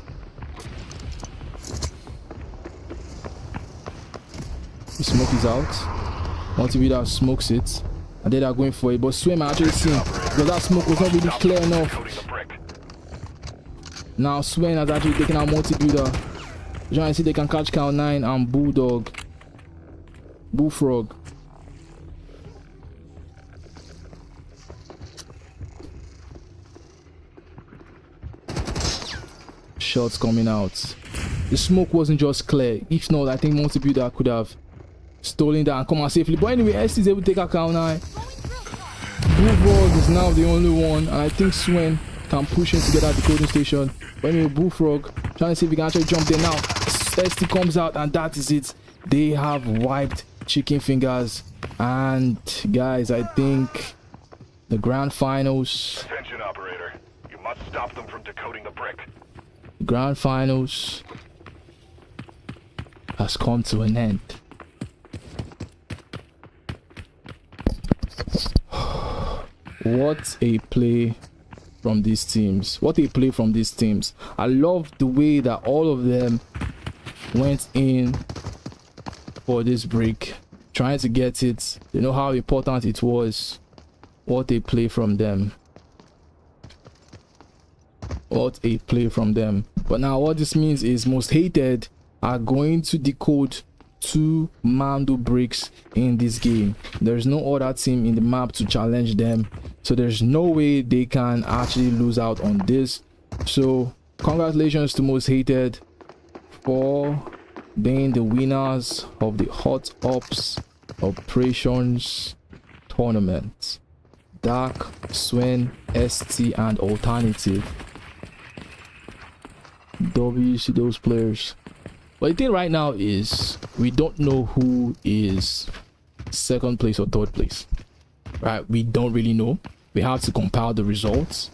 The smoke is out. Multi-builder smokes it. And then they're going for it. But Swim actually seen because that smoke was not really clear enough. Decoding the brick. Now Swain has actually taken out multi-builder. Trying to see they can catch Cow 9 and Bullfrog. Shots coming out. The smoke wasn't just clear. If not, I think multi-builder could have stolen that and come out safely. But anyway, ST is able to take out Cow 9. Bullfrog is now the only one, and I think Swain can push him to get out the coding station. But anyway, Bullfrog trying to see if he can actually jump there now. ST comes out, and that is it. They have wiped Chicken Fingers. And guys, I think the grand finals. Attention, operator. You must stop them from decoding the brick. Grand finals has come to an end. What a play from these teams. What a play from these teams. I love the way that all of them went in for this break, trying to get it. You know how important it was. What a play from them. What a play from them. But now what this means is Most Hated are going to decode 2 Mando bricks in this game. There's no other team in the map to challenge them, so there's no way they can actually lose out on this. So congratulations to Most Hated for being the winners of the HotOps Operations Tournament. Dark, Swen, ST, and Alternative. W to those players. But the thing right now is we don't know who is second place or third place. Right? We don't really know. We have to compile the results.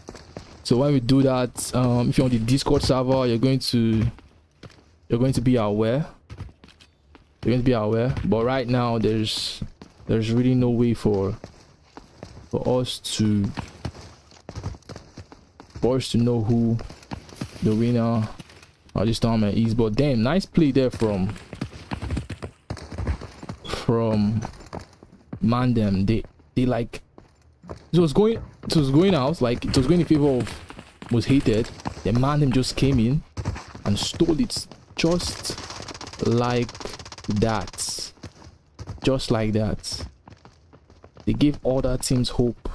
So when we do that, if you're on the Discord server, you're going to be aware. You're going to be aware. But right now there's really no way for us to know who the winner of this tournament is. But damn, nice play there from Mandem. They like it was going out, like it was going in favor of Most Hated. Then Mandem just came in and stole it just like that. Just like that. They gave other teams hope.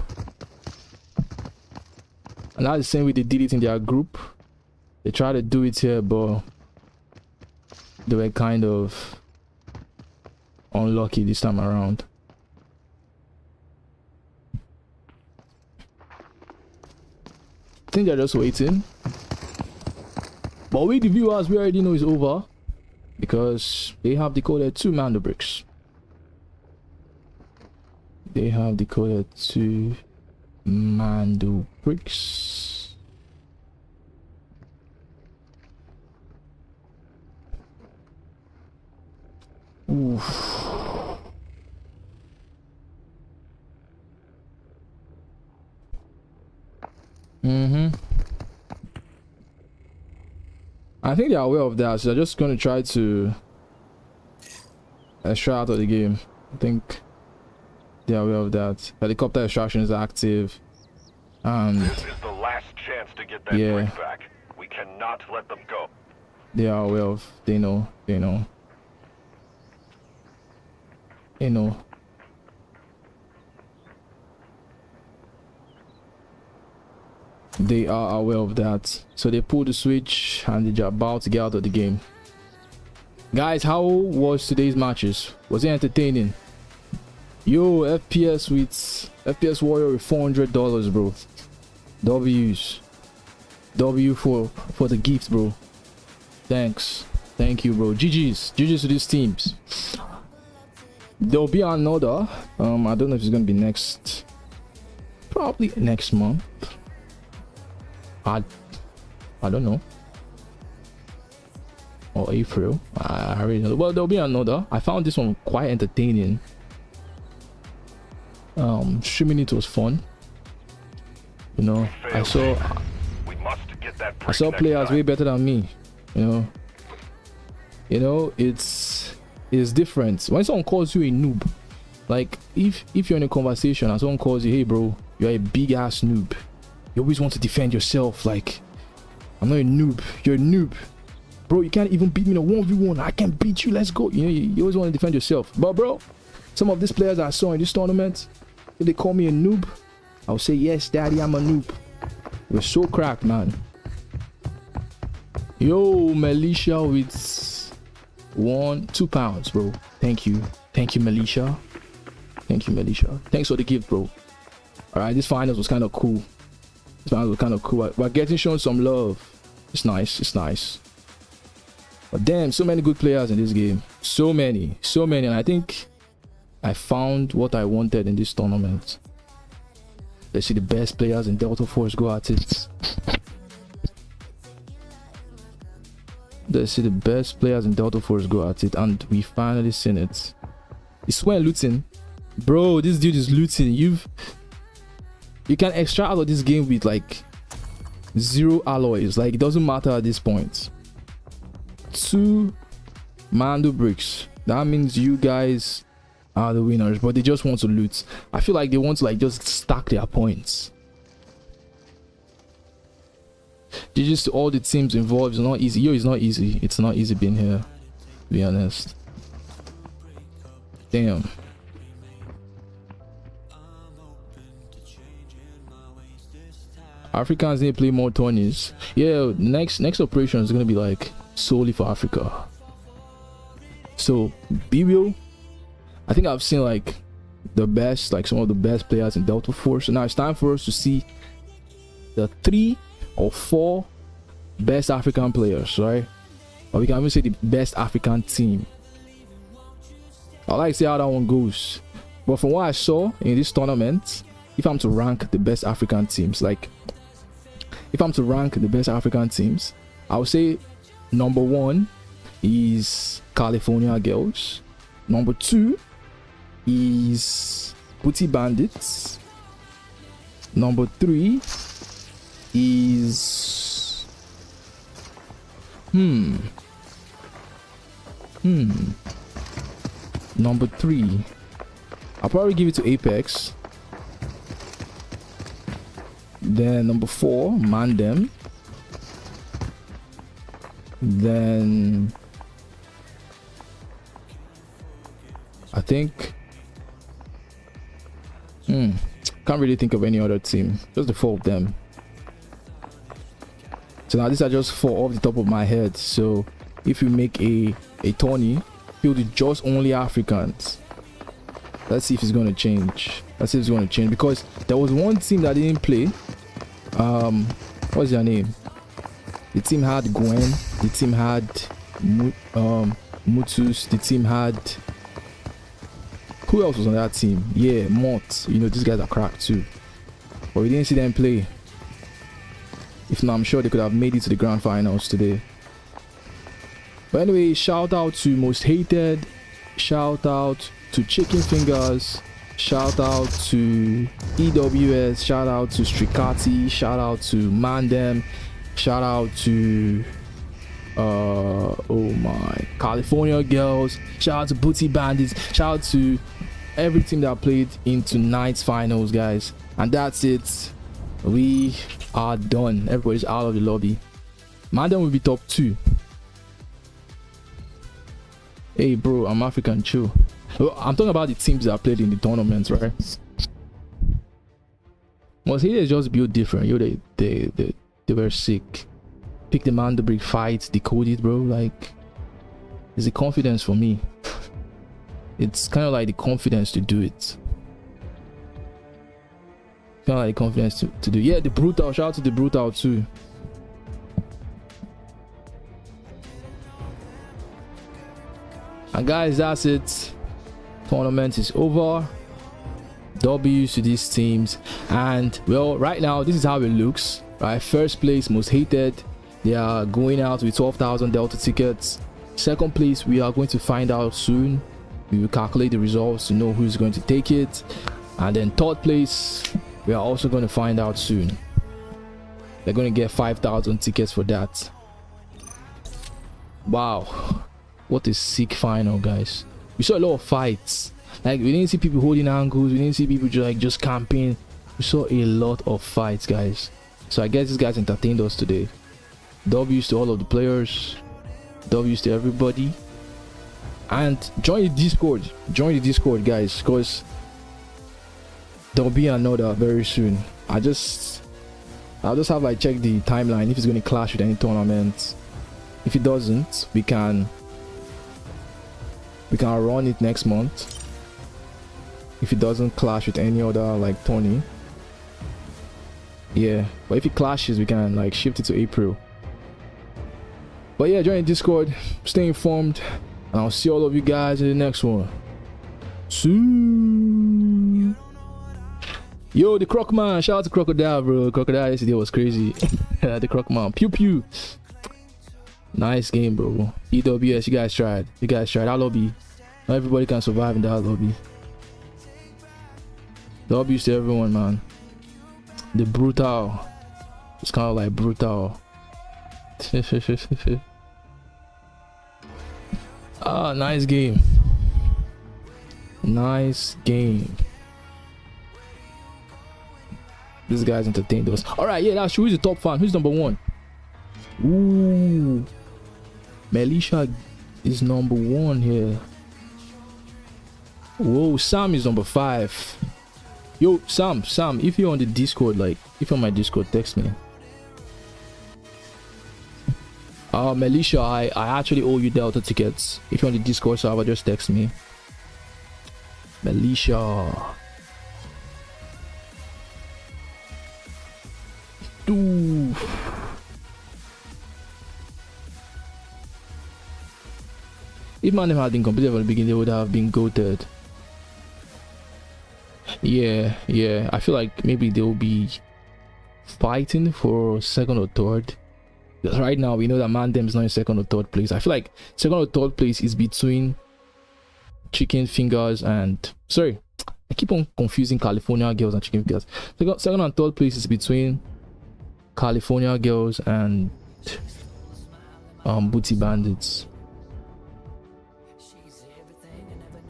And that's the same way they did it in their group. They tried to do it here, but they were kind of unlucky this time around. I think they're just waiting. But we, the viewers, we already know it's over because they have decoded 2 Mando bricks. They have decoded 2 Mando bricks. Oof. I think they're aware of that, so they're just going to try to extract out of the game. I think they're aware of that. Helicopter extraction is active, and This is the last chance to get that Yeah. brick back. We cannot let them go. they are aware of. They know. They know. They are aware of that, so they pull the switch and they're about to get out of the game. Guys, how was today's matches? Was it entertaining? Yo, FPS Warrior with $400, bro. W's. W for the gift, bro. Thanks. Thank you, bro. GG's to these teams. There'll be another. I don't know if it's gonna be next. Probably next month. I don't know. Or April. I already know. Well, there'll be another. I found this one quite entertaining. Streaming it was fun. You know, I saw players way better than me. You know, it's different when someone calls you a noob. Like if you're in a conversation and someone calls you, hey bro, you're a big ass noob, you always want to defend yourself. Like, I'm not a noob, you're a noob, bro. You can't even beat me in a 1v1. I can beat you, let's go. You know, you always want to defend yourself. But bro, some of these players I saw in this tournament, if they call me a noob, I'll say, yes daddy, I'm a noob. We're so cracked, man. Yo, Militia with £2, bro. Thank you, Militia. Thank you, Militia. Thanks for the gift, bro. All right, this finals was kind of cool. We're getting shown some love. It's nice. But damn, so many good players in this game. So many, and I think I found what I wanted in this tournament. Let's see the best players in Delta Force go at it. Let's see the best players in Delta Force go at it, and we finally seen it. It's when looting, bro. This dude is looting. You can extract out of this game with like 0 alloys. Like, it doesn't matter at this point. 2 Mando bricks. That means you guys are the winners, but they just want to loot. I feel like they want to like just stack their points. GG's to all the teams involved. It's not easy. Yo, it's not easy. It's not easy being here, to be honest. Damn. Africans need to play more tourneys. Yeah, next operation is gonna be like solely for Africa. So be real. I think I've seen like the best, like some of the best players in Delta Force. So now it's time for us to see the 3 or 4 best African players, right? Or we can even say the best African team. I like to see how that one goes. But from what I saw in this tournament, if I'm to rank the best African teams, I would say number 1 is California Girls. Number 2 is Booty Bandits. Number 3 is number 3, I'll probably give it to Apex. Then number 4, Mandem. Then I think can't really think of any other team, just the 4 of them. So now these are just 4 off the top of my head. So if you make a tourney filled with just only Africans, let's see if it's going to change. Because there was one team that didn't play. What's their name? The team had Gwen, the team had Mutus, the team had, who else was on that team? Yeah, Mott. You know, these guys are cracked too, but we didn't see them play. If not, I'm sure they could have made it to the grand finals today. But anyway, shout out to Most Hated, shout out to Chicken Fingers, shout out to EWS, shout out to Stricati, shout out to Mandem, shout out to California Girls, shout out to Booty Bandits, shout out to every team that played in tonight's finals, guys. And that's it. We are done. Everybody's out of the lobby. Mandem will be top 2. Hey bro, I'm African, chill. I'm talking about the teams that played in the tournaments, right? Most Hated just built different. Yo, they were sick. Pick the Mando brick fights, decode it, bro. Like, It's the confidence for me. It's kind of like the confidence to do it. Kind of like the confidence to do. Yeah, the brutal. Shout out to the brutal too. And guys, that's it. Tournament is over. W's to these teams, and well, right now this is how it looks. Right, first place, most hated, they are going out with 12,000 Delta tickets. Second place, we are going to find out soon. We will calculate the results to know who's going to take it. And then third place, we are also going to find out soon. They're going to get 5,000 tickets for that. Wow, what a sick final, guys. We saw a lot of fights. Like, we didn't see people holding angles, we didn't see people just camping. We saw a lot of fights, guys. So I guess these guys entertained us today. W's to all of the players, W's to everybody. And join the Discord, guys, because there'll be another very soon. I'll just have like check the timeline if it's going to clash with any tournament. If it doesn't, we can run it next month. If it doesn't clash with any other like tourney, yeah, but if it clashes, we can like shift it to April. But yeah, join the Discord, stay informed, and I'll see all of you guys in the next one soon. Yo, the Croc Man, shout out to Crocodile, bro. Crocodile yesterday was crazy. The Croc Man, pew pew. Nice game, bro. EWS, you guys tried. That lobby, not everybody can survive in that lobby. W's to everyone, man. The brutal. It's kind of like brutal. Ah, nice game. Nice game. This guy's entertained us. Alright, yeah, that's true. Who's the top fan? Who's number one? Ooh. Melisha is number one here. Whoa, Sam is number 5. Yo, Sam, if you're on the Discord, like, if you're on my Discord, text me. Melisha, I actually owe you Delta tickets. If you're on the Discord server, just text me. Melisha. Ooh. If man had been completed from the beginning, they would have been goated. Yeah, I feel like maybe they'll be fighting for second or third. Right now we know that Mandem is not in second or third place. I feel like second or third place is between Chicken Fingers and, sorry, I keep on confusing California Girls and Chicken Fingers. Second and third place is between California Girls and Booty Bandits.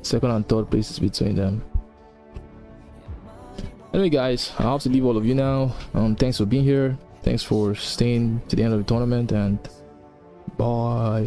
Second and third place is between them. Anyway, guys, I have to leave all of you now. Thanks for being here. Thanks for staying to the end of the tournament, and bye.